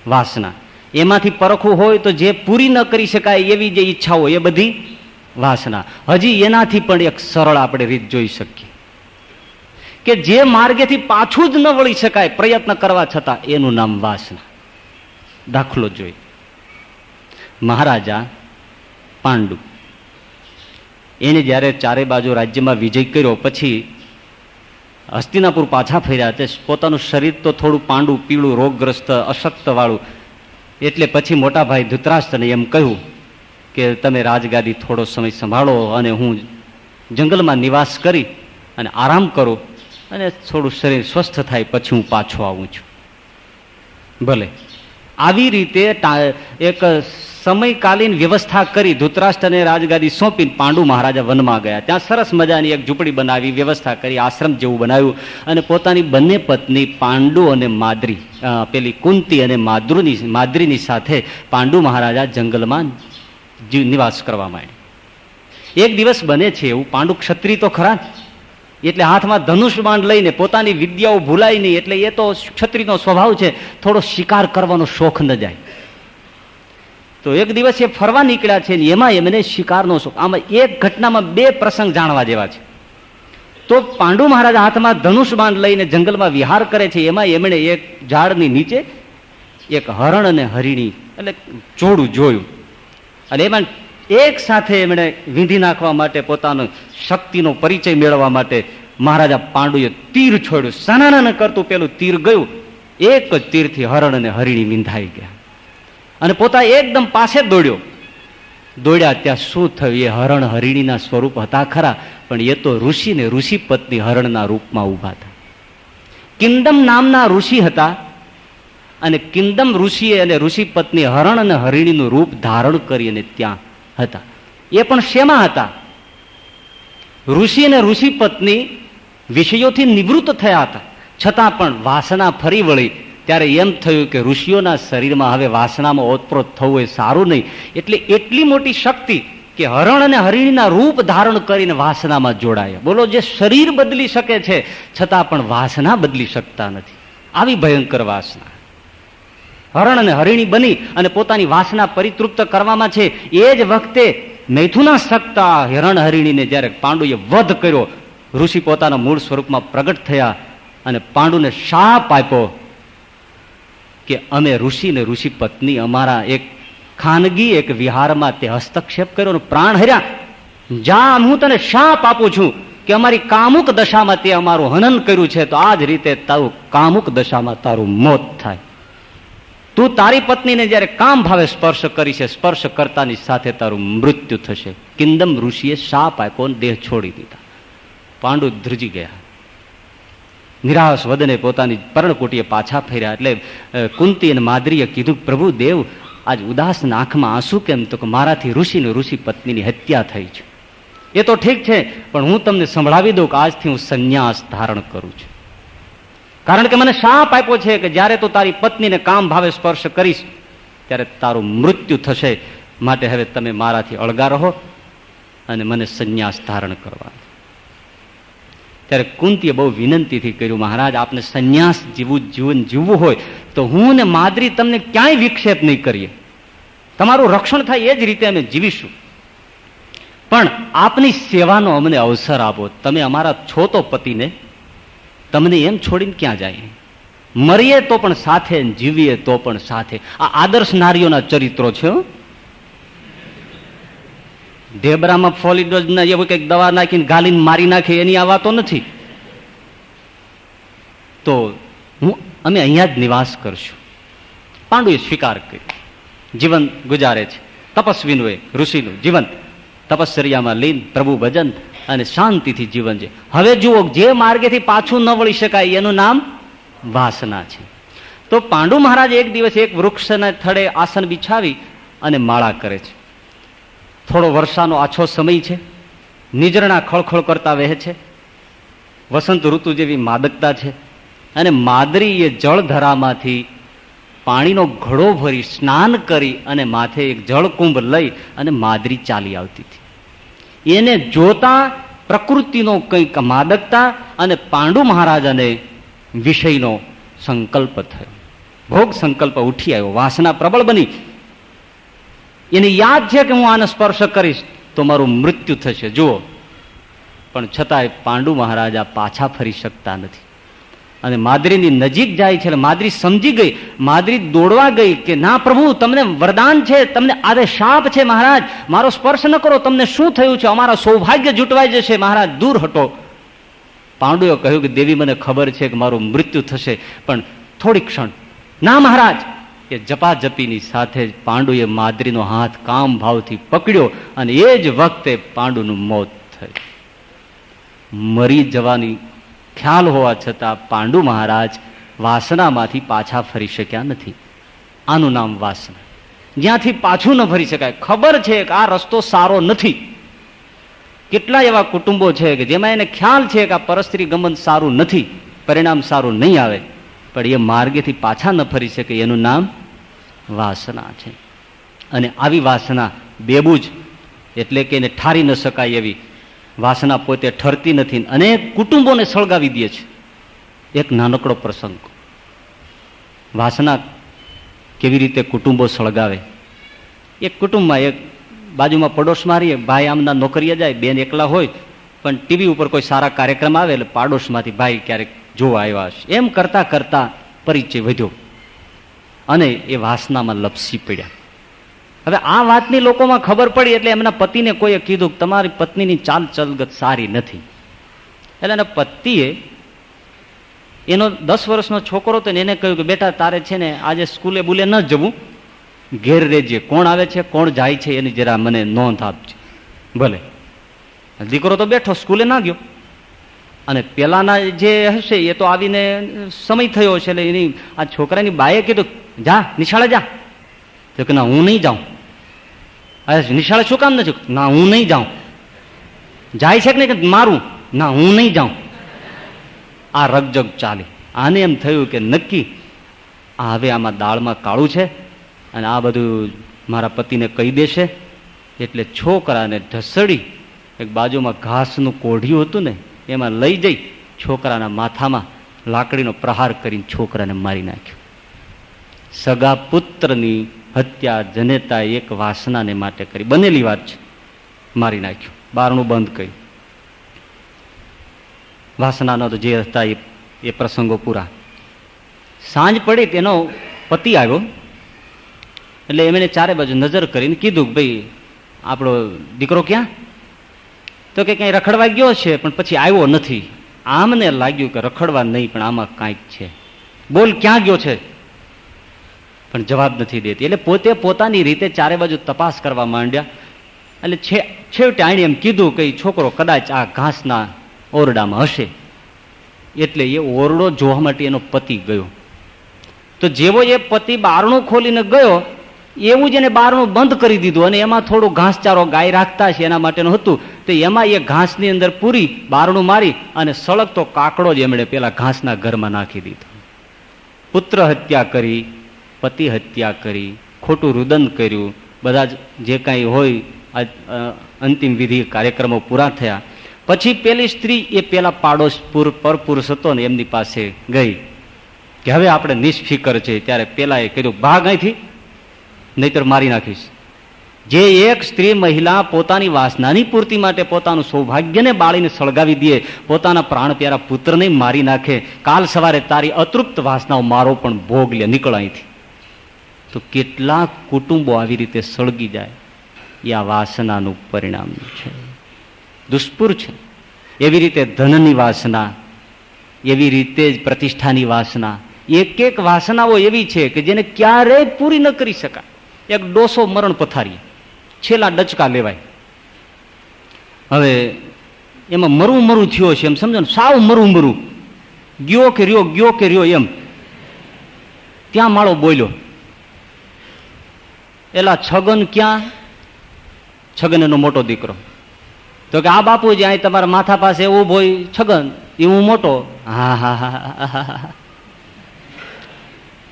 વાસના, એમાંથી પરખવું હોય તો જે પૂરી ન કરી શકાય એવી જે ઈચ્છાઓ એ બધી વાસના. હજી એનાથી પણ એક સરળ આપણે રીત જોઈ શકીએ કે જે માર્ગેથી પાછું જ ન વળી શકાય પ્રયત્ન કરવા છતાં, એનું નામ વાસના. દાખલો જોઈ, મહારાજા પાંડુ એને જ્યારે ચારે બાજુ રાજ્યમાં વિજય કર્યો પછી હસ્તિનાપુર પાછા ફર્યા, તે પોતાનું શરીર તો થોડું પાંડુ પીળું રોગગ્રસ્ત અશક્ત વાળું, એટલે પછી મોટા ભાઈ ધૃતરાષ્ટ્રને એમ કહ્યું કે તમે રાજગાદી થોડો સમય સંભાળો અને હું જંગલમાં નિવાસ કરી અને આરામ કરું અને થોડું શરીર સ્વસ્થ થાય પછી હું પાછો આવું છું. ભલે, આવી રીતે એક સમયકાલીન વ્યવસ્થા કરી ધૃતરાષ્ટ્રને રાજગાદી સોંપીને પાંડુ મહારાજા વનમાં ગયા. ત્યાં સરસ મજાની એક ઝૂંપડી બનાવી, વ્યવસ્થા કરી, આશ્રમ જેવું બનાવ્યું અને પોતાની બંને પત્ની પાંડુ અને માદ્રી, પેલી કુંતી અને માદ્રીની સાથે પાંડુ મહારાજા જંગલમાં નિવાસ કરવા માંડ્યા. એક દિવસ બને છે એવું, પાંડુ ક્ષત્રિય તો ખરા એટલે હાથમાં ધનુષ બાણ લઈને પોતાની વિદ્યાઓ ભૂલાય નહીં, એટલે એ તો ક્ષત્રિયનો સ્વભાવ છે, થોડો શિકાર કરવાનો શોખ ન જાય. તો એક દિવસ એ ફરવા નીકળ્યા છે, એમાં એમને શિકારનો શોખ. આમાં એક ઘટનામાં બે પ્રસંગ જાણવા જેવા છે. તો પાંડુ મહારાજ હાથમાં ધનુષ બાણ લઈને જંગલમાં વિહાર કરે છે, એમાં એમણે એક ઝાડની નીચે એક હરણ અને હરિણી એટલે જોડું જોયું અને એમાં એક સાથે એમણે વીંધી નાખવા માટે, પોતાનો શક્તિનો પરિચય મેળવવા માટે મહારાજા પાંડુએ તીર છોડ્યું. સનાના કરતું પેલું તીર ગયું, એક જ તીરથી હરણ અને હરિણી વિંધાઈ ગયા અને પોતા એકદમ પાસે દોડ્યા. ત્યાં શું થયું? એ હરણ હરિણીના સ્વરૂપ હતા ખરા, પણ એ તો ઋષિ ને ઋષિ પત્ની હરણના રૂપમાં ઉભા હતા. કિંદમ નામના ઋષિ હતા અને કિંદમ ઋષિએ અને ઋષિ પત્ની હરણ અને હરિણીનું રૂપ ધારણ કરી અને ત્યાં હતા. એ પણ શેમાં હતા? ઋષિ અને ઋષિ પત્ની વિષયોથી નિવૃત્ત થયા હતા, છતાં પણ વાસના ફરી વળી. ત્યારે એમ થયું કે ઋષિઓના શરીરમાં હવે વાસનામાં ઓતપ્રોત થવું એ સારું નહીં, એટલે એટલી મોટી શક્તિ કે હરણ અને હરિણીના રૂપ ધારણ કરીને વાસનામાં જોડાયા. બોલો, જે શરીર બદલી શકે છે છતાં પણ વાસના બદલી શકતા નથી, આવી ભયંકર વાસના. હરણ અને હરિણી બની અને પોતાની વાસના પરિતૃપ્ત કરવામાં છે. એ જ વખતે મૈથુના શકતા હરણ હરિણીને જ્યારે પાંડુએ વધ કર્યો, ઋષિ પોતાના મૂળ સ્વરૂપમાં પ્રગટ થયા અને પાંડુને શાપ આપ્યો કે અમે ઋષિ ને ઋષિ પત્ની અમારા એક ખાનગી એક વિહારમાં તે હસ્તક્ષેપ કર્યો અને પ્રાણ હર્યા. જા, હું તને શાપ આપું છું કે અમારી કામુક દશામાં તે અમારું હનન કર્યું છે, તો આ જ રીતે તારું કામુક દશામાં તારું મોત થાય. તું તારી પત્નીને જ્યારે કામ ભાવે સ્પર્શ કરી છે, સ્પર્શ કરતાની સાથે તારું મૃત્યુ થશે. કિંદમ ઋષિએ શાપ આપ્યો અને દેહ છોડી દીધા. પાંડુ ધ્રુજી ગયા, નિરાશ વદને પોતાની પર્ણકુટીએ પાછા ફર્યા. એટલે કુંતી અને માદ્રીએ કીધું, પ્રભુ દેવ, આજ ઉદાસ આંખમાં આંસુ કેમ? તો કે મારાથી ઋષિ ને ઋષિ પત્નીની હત્યા થઈ છે. એ તો ઠીક છે, પણ હું તમને સંભળાવી દઉં કે આજથી હું સંન્યાસ ધારણ કરું છું. કારણ કે મને શાપ આપ્યો છે કે જ્યારે તું તારી પત્નીને કામ ભાવે સ્પર્શ કરીશ ત્યારે તારું મૃત્યુ થશે. માટે હવે તમે મારાથી અળગા રહો અને મને સંન્યાસ ધારણ કરવા. ત્યારે કુંતીએ બહુ વિનંતીથી કર્યું, મહારાજ, આપને સંન્યાસ જીવન જીવવું હોય તો હું ને માદ્રી તમને ક્યાંય વિક્ષેપ નહીં કરીએ, તમારું રક્ષણ થાય એ જ રીતે અમે જીવીશું, પણ આપની સેવાનો અમને અવસર આપો. તમે અમારા છો તો પતિને, તમને એમ છોડીને ક્યાં જાય? મરીએ તો પણ સાથે, જીવીએ તો પણ સાથે. આ આદર્શ નારીઓના ચરિત્રો છે. ઢેબરામાં ફોલિડોઝ ના એવું કંઈક દવા નાખીને ગાલીને મારી નાખે એની આ વાતો નથી. તો અમે અહીંયા જ નિવાસ કરશું. પાંડુએ સ્વીકાર કર્યો, જીવન ગુજારે છે. તપસ્વીનું ઋષિનું જીવન તપશ્ચર્યામાં લીન, પ્રભુ ભજન અને શાંતિથી જીવન છે. હવે જુઓ, જે માર્ગેથી પાછું ન વળી શકાય એનું નામ વાસના છે. તો પાંડુ મહારાજ એક દિવસ એક વૃક્ષના થડે આસન બિછાવી અને માળા કરે છે. થોડો વર્ષાનો આછો સમય છે, નિઝરણા ખળખળ કરતા વહે છે, વસંત ઋતુ જેવી માદકતા છે, અને માદરી એ જળધરામાંથી પાણીનો ઘડો ભરી સ્નાન કરી અને માથે એક જળકુંભ લઈ અને માદરી ચાલી આવતી હતી. એને જોતા પ્રકૃતિનો કંઈક માદકતા અને પાંડુ મહારાજાને વિષયનો સંકલ્પ થયો, ભોગ સંકલ્પ ઉઠી આવ્યો, વાસના પ્રબળ બની. એને યાદ છે કે હું આને સ્પર્શ કરીશ તો મારું મૃત્યુ થશે. જુઓ, પણ છતાંય પાંડુ મહારાજા પાછા ફરી શકતા નથી અને માદરીની નજીક જાય છે. માદરી સમજી ગઈ, માદરી દોડવા ગઈ કે ના પ્રભુ, તમને વરદાન છે, તમને આદે શાપ છે મહારાજ, મારો સ્પર્શ ન કરો, તમને શું થયું છે? અમારા સૌભાગ્ય જૂટવાઈ જશે મહારાજ, દૂર હટો. પાંડુએ કહ્યું કે દેવી, મને ખબર છે કે મારું મૃત્યુ થશે, પણ થોડી ક્ષણ. ના મહારાજ. એ જપાજપીની સાથે જ પાંડુએ માદરીનો હાથ કામ ભાવથી પકડ્યો અને એ જ વખતે પાંડુનું મોત થયું. મરી જવાની ખ્યાલ હોવા છતાં પાંડુ મહારાજ વાસનામાંથી પાછા ફરી શક્યા નથી. આનું નામ વાસના. જ્યાંથી પાછું ન ફરી શકાય. ખબર છે કે આ રસ્તો સારો નથી. કેટલા એવા કુટુંબો છે કે જેમાં એને ખ્યાલ છે કે આ પરસ્ત્રી ગમન સારું નથી, પરિણામ સારું નહીં આવે, પણ એ માર્ગેથી પાછા ન ફરી શકે. એનું નામ વાસના છે. અને આવી વાસના બેબૂજ, એટલે કે એને ઠારી ન શકાય એવી વાસના પોતે ઠરતી નથી, અનેક કુટુંબોને સળગાવી દે છે. એક નાનકડો પ્રસંગ. વાસના કેવી રીતે કુટુંબો સળગાવે. એક કુટુંબમાં એક બાજુમાં પડોશમાં રહીએ, ભાઈ આમના નોકરીએ જાય, બેન એકલા હોય, પણ ટીવી ઉપર કોઈ સારા કાર્યક્રમ આવે એટલે પાડોશમાંથી ભાઈ ક્યારેક જોવા આવ્યા હશે. એમ કરતા કરતા પરિચય વધ્યો અને એ વાસનામાં લપસી પડ્યા. હવે આ વાતની લોકોમાં ખબર પડી એટલે એમના પતિને કોઈએ કીધું કે તમારી પત્નીની ચાલ ચલગત સારી નથી. એટલે એના પતિએ એનો 10 વર્ષનો છોકરો હતો ને એને કહ્યું કે બેટા, તારે છે ને આજે સ્કૂલે બુલે ન જવું, ઘેર રહેજે, કોણ આવે છે કોણ જાય છે એની જરા મને નોંધ આપજે. ભલે. દીકરો તો બેઠો, સ્કૂલે ના ગયો. અને પેલાના જે હશે એ તો આવીને સમય થયો છે એટલે એની આ છોકરાની બાએ કીધું, જા નિશાળે જા. તો કે ના, હું નહીં જાઉં. નિશાળે શું કામ નથી? ના, હું નહીં જાઉં. જાય છે કે નહીં? મારું. ના, હું નહીં જાઉં. આ રગજગ ચાલી. આને એમ થયું કે નક્કી આ હવે આમાં દાળમાં કાળું છે અને આ બધું મારા પતિને કહી દેશે. એટલે છોકરાને ઢસડી એક બાજુમાં ઘાસનું કોઢિયું હતું ને એમાં લઈ જઈ છોકરાના માથામાં લાકડીનો પ્રહાર કરીને છોકરાને મારી નાખ્યો. સગા પુત્રની હત્યા જનેતા એક વાસનાને માટે કરી, બનેલી વાત છે. મારી નાખ્યો, બારણું બંધ કર્યું. વાસનાનો તો જે હતા એ પ્રસંગો પૂરા. સાંજ પડી તેનો પતિ આવ્યો એટલે એમણે ચારે બાજુ નજર કરીને કીધું કે ભાઈ આપણો દીકરો ક્યાં? તો કે ક્યાંય રખડવા ગયો છે પણ પછી આવ્યો નથી. આમને લાગ્યું કે રખડવા નહીં પણ આમાં કાંઈક છે, બોલ ક્યાં ગયો છે? પણ જવાબ નથી દેતી. એટલે પોતે પોતાની રીતે ચારે બાજુ તપાસ કરવા માંડ્યા. એટલે છેવટે આણે એમ કીધું કે છોકરો કદાચ આ ઘાસના ઓરડામાં હશે. એટલે એ ઓરડો જોવા માટે એનો પતિ ગયો. તો જેવો એ પતિ બારણું ખોલીને ગયો એવું જ એને બારણું બંધ કરી દીધું અને એમાં થોડું ઘાસચારો ગાય રાખતા છે એના માટેનું હતું. તો એમાં એ ઘાસની અંદર પૂરી બારણું મારી અને સળગતો કાકડો જ એમણે પેલા ઘાસના ઘરમાં નાખી દીધો. પુત્ર હત્યા કરી, પતિ હત્યા કરી, ખોટું રુદન કર્યું, બધા જે કાંઈ હોય અંતિમ વિધિ કાર્યક્રમો પૂરા થયા. પછી પેલી સ્ત્રી એ પેલા પાડોશ પરપુરુષ હતો ને એમની પાસે ગઈ કે હવે આપણે નિષ્ફિકર છે. ત્યારે પેલા એ કીધું ભાગ અહીંથી, નહીતર મારી નાખીશ. જે એક સ્ત્રી મહિલા પોતાની વાસનાની પૂર્તિ માટે પોતાનું સૌભાગ્યને બાળીને સળગાવી દે, પોતાના પ્રાણ પ્યારા પુત્રને મારી નાખે, કાલ સવારે તારી અતૃપ્ત વાસનાઓ મારો પણ ભોગ લે, નીકળ અહીંથી. તો કેટલાક કુટુંબો આવી રીતે સળગી જાય એ આ વાસનાનું પરિણામ છે, દુષ્પુર છે. એવી રીતે ધનની વાસના, એવી રીતે જ પ્રતિષ્ઠાની વાસના, એક એક વાસનાઓ એવી છે કે જેને ક્યારેય પૂરી ન કરી શકાય. એક ડોસો મરણ પથારી, છેલ્લા ડચકા લેવાય. હવે એમાં મરું મરું થયો છે એમ સમજો ને, સાવ મરું મરું, ગયો કે રહ્યો એમ. ત્યાં માળો બોલ્યો, એલા છગન ક્યાં? છગન એનો મોટો દીકરો. તો કે આ બાપુજી અહીં તમારા માથા પાસે ઉભો છગન, એ હું મોટો. હા હા હા.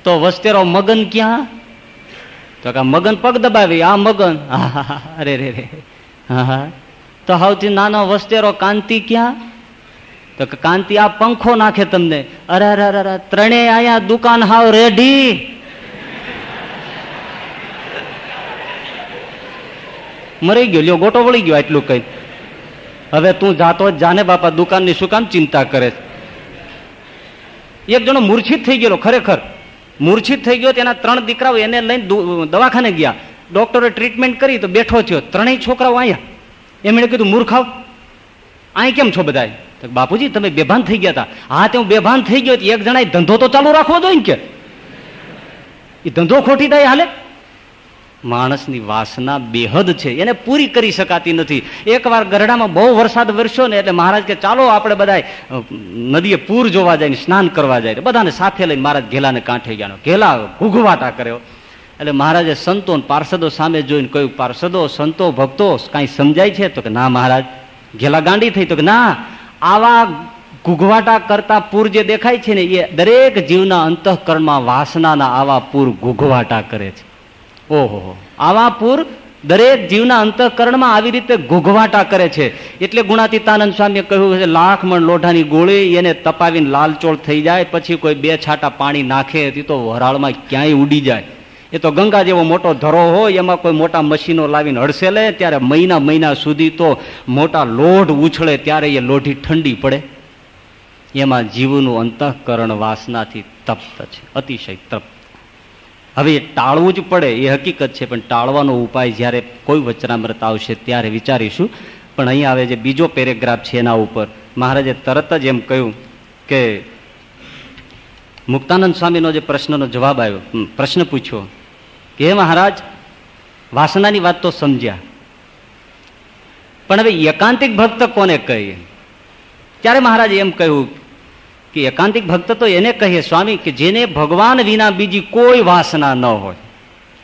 તો વસ્તેરો મગન ક્યાં? તો કે મગન પગ દબાવી, આ મગન. અરે રે રે. હા હા. તો સૌથી નાનો વસ્તેરો કાંતિ ક્યાં? તો કે કાંતિ આ પંખો નાખે તમને. અરે અરે અરે, ત્રણેય અહીંયા દુકાન હાવ રેઢી. મરી ગયો, લ્યો ગોટો વળી ગયો એટલું કઈ. હવે તું જાતો જાને બાપા, દુકાનની શું કામ ચિંતા કરે? એક જણો મૂર્છિત થઈ ગયેલો, ખરેખર મૂર્છિત થઈ ગયો. તેના 3 દીકરાઓ એને લઈને દવાખાને ગયા. ડોક્ટરે ટ્રીટમેન્ટ કરી તો બેઠો થયો. 3 છોકરાઓ અહીંયા. એમણે કીધું મૂર્ખાવ, અહીં કેમ છો બધા? બાપુજી તમે બેભાન થઈ ગયા હતા. હા તે હું બેભાન થઈ ગયો. એક જણા ધંધો તો ચાલુ રાખવો જોઈએ કે એ ધંધો ખોટી થાય હાલે? માણસની વાસના બેહદ છે, એને પૂરી કરી શકાતી નથી. એકવાર ગરડામાં બહુ વરસાદ વરસ્યો ને એટલે મહારાજ કે ચાલો આપણે બધા નદીએ પૂર જોવા જાય ને સ્નાન કરવા જાય. બધાને સાથે લઈને મહારાજ ઘેલાને કાંઠે ગયા. ઘેલા ઘૂઘવાટા કર્યો. એટલે મહારાજે સંતો પાર્ષદો સામે જોઈને કહ્યું, પાર્ષદો, સંતો, ભક્તો, કાંઈ સમજાય છે? તો કે ના મહારાજ. ઘેલા ગાંડી થઈ. તો કે ના, આવા ઘૂઘવાટા કરતા પૂર જે દેખાય છે ને એ દરેક જીવના અંતઃકરણમાં વાસનાના આવા પૂર ઘૂઘવાટા કરે છે. ઓહો, આવા પૂર દરેક જીવના અંતઃકરણમાં આવી રીતે ઘૂઘવાટા કરે છે. એટલે ગુણાતીતાનંદ સ્વામીએ કહ્યું છે, 1,00,000 મણ લોઢાની ગોળી એને તપાવીને લાલચોળ થઈ જાય, પછી કોઈ 2 છાંટા પાણી નાખે તો વરાળમાં ક્યાંય ઉડી જાય. એ તો ગંગા જેવો મોટો ધરો હોય, એમાં કોઈ મોટા મશીનો લાવીને હડસે લે ત્યારે મહિના સુધી તો મોટા લોઢ ઉછળે ત્યારે એ લોઢી ઠંડી પડે. એમાં જીવનું અંતઃકરણ વાસનાથી તપ્ત છે, અતિશય તપ્ત. હવે એ ટાળવું જ પડે એ હકીકત છે, પણ ટાળવાનો ઉપાય જ્યારે કોઈ વચનામૃત આવશે ત્યારે વિચારીશું. પણ અહીંયા આવે જે બીજો પેરેગ્રાફ છે એના ઉપર મહારાજે તરત જ એમ કહ્યું કે મુક્તાનંદ સ્વામીનો જે પ્રશ્નનો જવાબ આવ્યો, પ્રશ્ન પૂછ્યો કે હે મહારાજ, વાસનાની વાત તો સમજ્યા, પણ હવે એકાંતિક ભક્ત કોને કહીએ? ત્યારે મહારાજે એમ કહ્યું કે એકાંતિક ભક્ત તો એને કહીએ સ્વામી કે જેને ભગવાન વિના બીજી કોઈ વાસના ન હોય.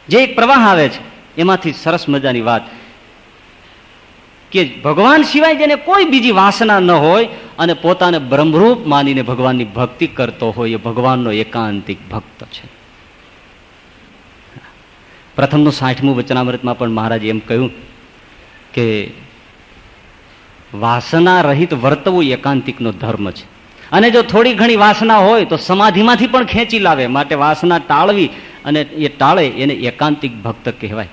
જે એક પ્રવાહ આવે છે એમાંથી સરસ મજાની વાત કે ભગવાન સિવાય જેને કોઈ બીજી વાસના ન હોય અને પોતાને બ્રહ્મરૂપ માનીને ભગવાનની ભક્તિ કરતો હોય એ ભગવાનનો એકાંતિક ભક્ત છે. પ્રથમનું 60મું વચનામૃતમાં પણ મહારાજે એમ કહ્યું કે વાસના રહિત વર્તવું એકાંતિકનો ધર્મ છે. અને જો થોડી ઘણી વાસના હોય તો સમાધિમાંથી પણ ખેંચી લાવે. માટે વાસના ટાળવી અને એ ટાળે એને એકાંતિક ભક્ત કહેવાય.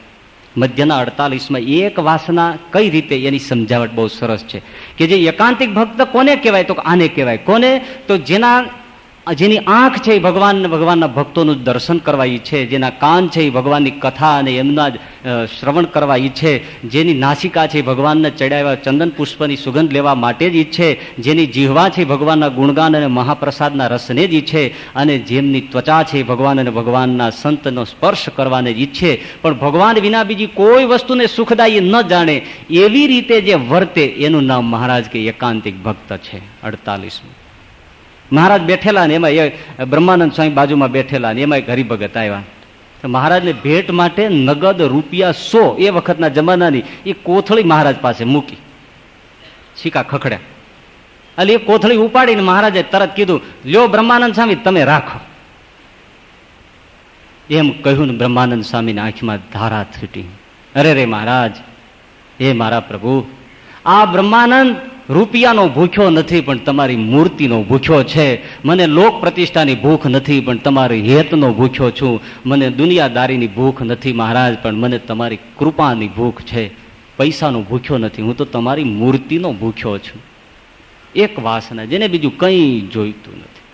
મધ્યના 48માં એક વાસના કઈ રીતે એની સમજાવટ બહુ સરસ છે કે જે એકાંતિક ભક્ત કોને કહેવાય? તો આને કહેવાય. કોને? તો જેની આંખ છે એ ભગવાનના ભક્તોનું દર્શન કરવા ઈચ્છે, જેના કાન છે એ ભગવાનની કથા અને એમના શ્રવણ કરવા ઈચ્છે, જેની નાસિકા છે ભગવાનને ચડાવ્યા ચંદન પુષ્પની સુગંધ લેવા માટે જ ઈચ્છે, જેની જીહવા છે ભગવાનના ગુણગાન અને મહાપ્રસાદના રસને જ ઈચ્છે, અને જેમની ત્વચા છે ભગવાન અને ભગવાનના સંતનો સ્પર્શ કરવાને જ ઈચ્છે, પણ ભગવાન વિના બીજી કોઈ વસ્તુને સુખદાયી ન જાણે એવી રીતે જે વર્તે એનું નામ મહારાજ કે એકાંતિક ભક્ત છે. 48. મહારાજ બેઠેલા ને એમાં બ્રહ્માનંદ સ્વામી બાજુમાં બેઠેલા ને એમાં એક હરિભગત આવ્યા. મહારાજને ભેટ માટે નગદ રૂપિયા 100 એ વખતના જમાનાની એ કોથળી મહારાજ પાસે મૂકી. સિક્કા ખખડ્યા. એટલે એ કોથળી ઉપાડીને મહારાજે તરત કીધું, લ્યો બ્રહ્માનંદ સ્વામી તમે રાખો. એમ કહ્યું ને બ્રહ્માનંદ સ્વામીની આંખમાં ધારા છૂટી. અરે રે મહારાજ, હે મારા પ્રભુ, આ બ્રહ્માનંદ રૂપિયાનો ભૂખ્યો નથી પણ તમારી મૂર્તિનો ભૂખ્યો છે. મને લોક પ્રતિષ્ઠાની ભૂખ નથી પણ તમારી હેતનો ભૂખ્યો છું. મને દુનિયાદારીની ભૂખ નથી મહારાજ, પણ મને તમારી કૃપાની ભૂખ છે. પૈસાનો ભૂખ્યો નથી, હું તો તમારી મૂર્તિનો ભૂખ્યો છું. એક વાસના, જેને બીજું કંઈ જોઈતું નથી,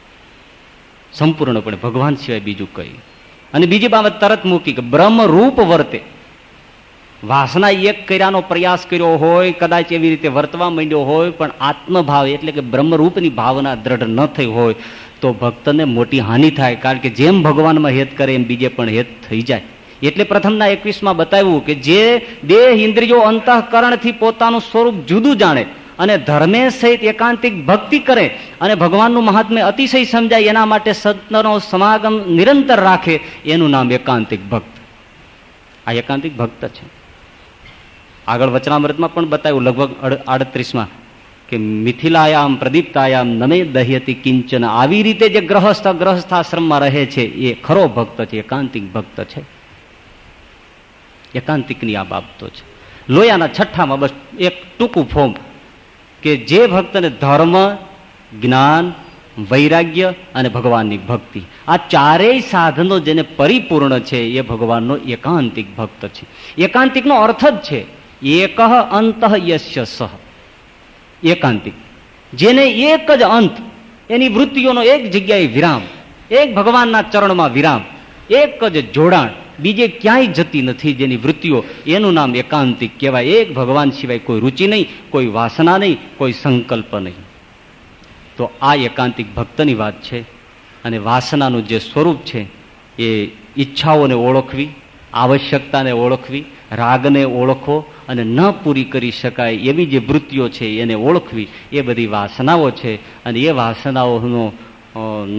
સંપૂર્ણપણે ભગવાન સિવાય બીજું કંઈ. અને બીજી બાબત તરત મૂકી કે બ્રહ્મરૂપ વર્તે. વાસના એક કર્યાનો પ્રયાસ કર્યો હોય, કદાચ એવી રીતે વર્તવા માંડ્યો હોય, પણ આત્મભાવ એટલે કે બ્રહ્મરૂપની ભાવના દ્રઢ ન થઈ હોય તો ભક્તને મોટી હાનિ થાય. કારણ કે જેમ ભગવાનમાં હેત કરે એમ બીજે પણ હેત થઈ જાય. એટલે પ્રથમના 21માં બતાવ્યું કે જે દેહ ઇન્દ્રિયો અંતઃકરણથી પોતાનું સ્વરૂપ જુદું જાણે અને ધર્મે સહિત એકાંતિક ભક્તિ કરે અને ભગવાનનું મહાત્મ્ય અતિશય સમજાય એના માટે સંતનો સમાગમ નિરંતર રાખે, એનું નામ એકાંતિક ભક્ત. આ એકાંતિક ભક્ત છે. આગળ વચનામૃતમાં પણ બતાવ્યું, લગભગ 38માં, કે મિથિલાયામ પ્રદીપ્તાયામ નમે દહ્યતી કિંચન. આવી રીતે જે ગ્રહસ્થાશ્રમમાં રહે છે એ ખરો ભક્ત છે, એકાંતિક ભક્ત છે. એકાંતિકની આ બાબતો છે. લોયાના છઠ્ઠામાં બસ એક ટૂંકું ફોર્મ, કે જે ભક્તને ધર્મ, જ્ઞાન, વૈરાગ્ય અને ભગવાનની ભક્તિ, આ ચારેય સાધનો જેને પરિપૂર્ણ છે એ ભગવાનનો એકાંતિક ભક્ત છે. એકાંતિકનો અર્થ જ છે એકઃ અંતઃ યસ્ય સહ. એકાંતિક જેને એક જ અંત, એની વૃત્તિઓનો એક જગ્યાએ વિરામ, એક ભગવાનના ચરણમાં વિરામ, એક જ જોડાણ, બીજે ક્યાંય જતી નથી જેની વૃત્તિઓ, એનું નામ એકાંતિક કહેવાય. એક ભગવાન સિવાય કોઈ રુચિ નહીં, કોઈ વાસના નહીં, કોઈ સંકલ્પ નહીં. તો આ એકાંતિક ભક્તની વાત છે. અને વાસનાનું જે સ્વરૂપ છે એ ઈચ્છાઓને ઓળખવી, આવશ્યકતાને ઓળખવી, રાગને ઓળખવો અને ન પૂરી કરી શકાય એવી જે વૃત્તિઓ છે એને ઓળખવી, એ બધી વાસનાઓ છે. અને એ વાસનાઓનો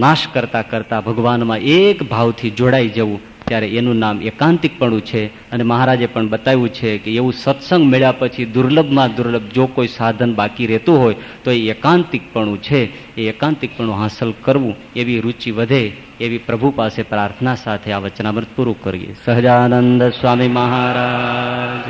નાશ કરતા કરતા ભગવાનમાં એક ભાવથી જોડાઈ જવું, ત્યારે એનું નામ એકાંતિકપણું છે. અને મહારાજે પણ બતાવ્યું છે કે એવું સત્સંગ મળ્યા પછી દુર્લભમાં દુર્લભ જો કોઈ સાધન બાકી રહેતું હોય તો એ એકાંતિકપણું છે. એ એકાંતિકપણું હાંસલ કરવું, એવી રુચિ વધે એવી પ્રભુ પાસે પ્રાર્થના સાથે આ વચનામૃત પૂરું કરીએ. સહજાનંદ સ્વામી મહારાજ.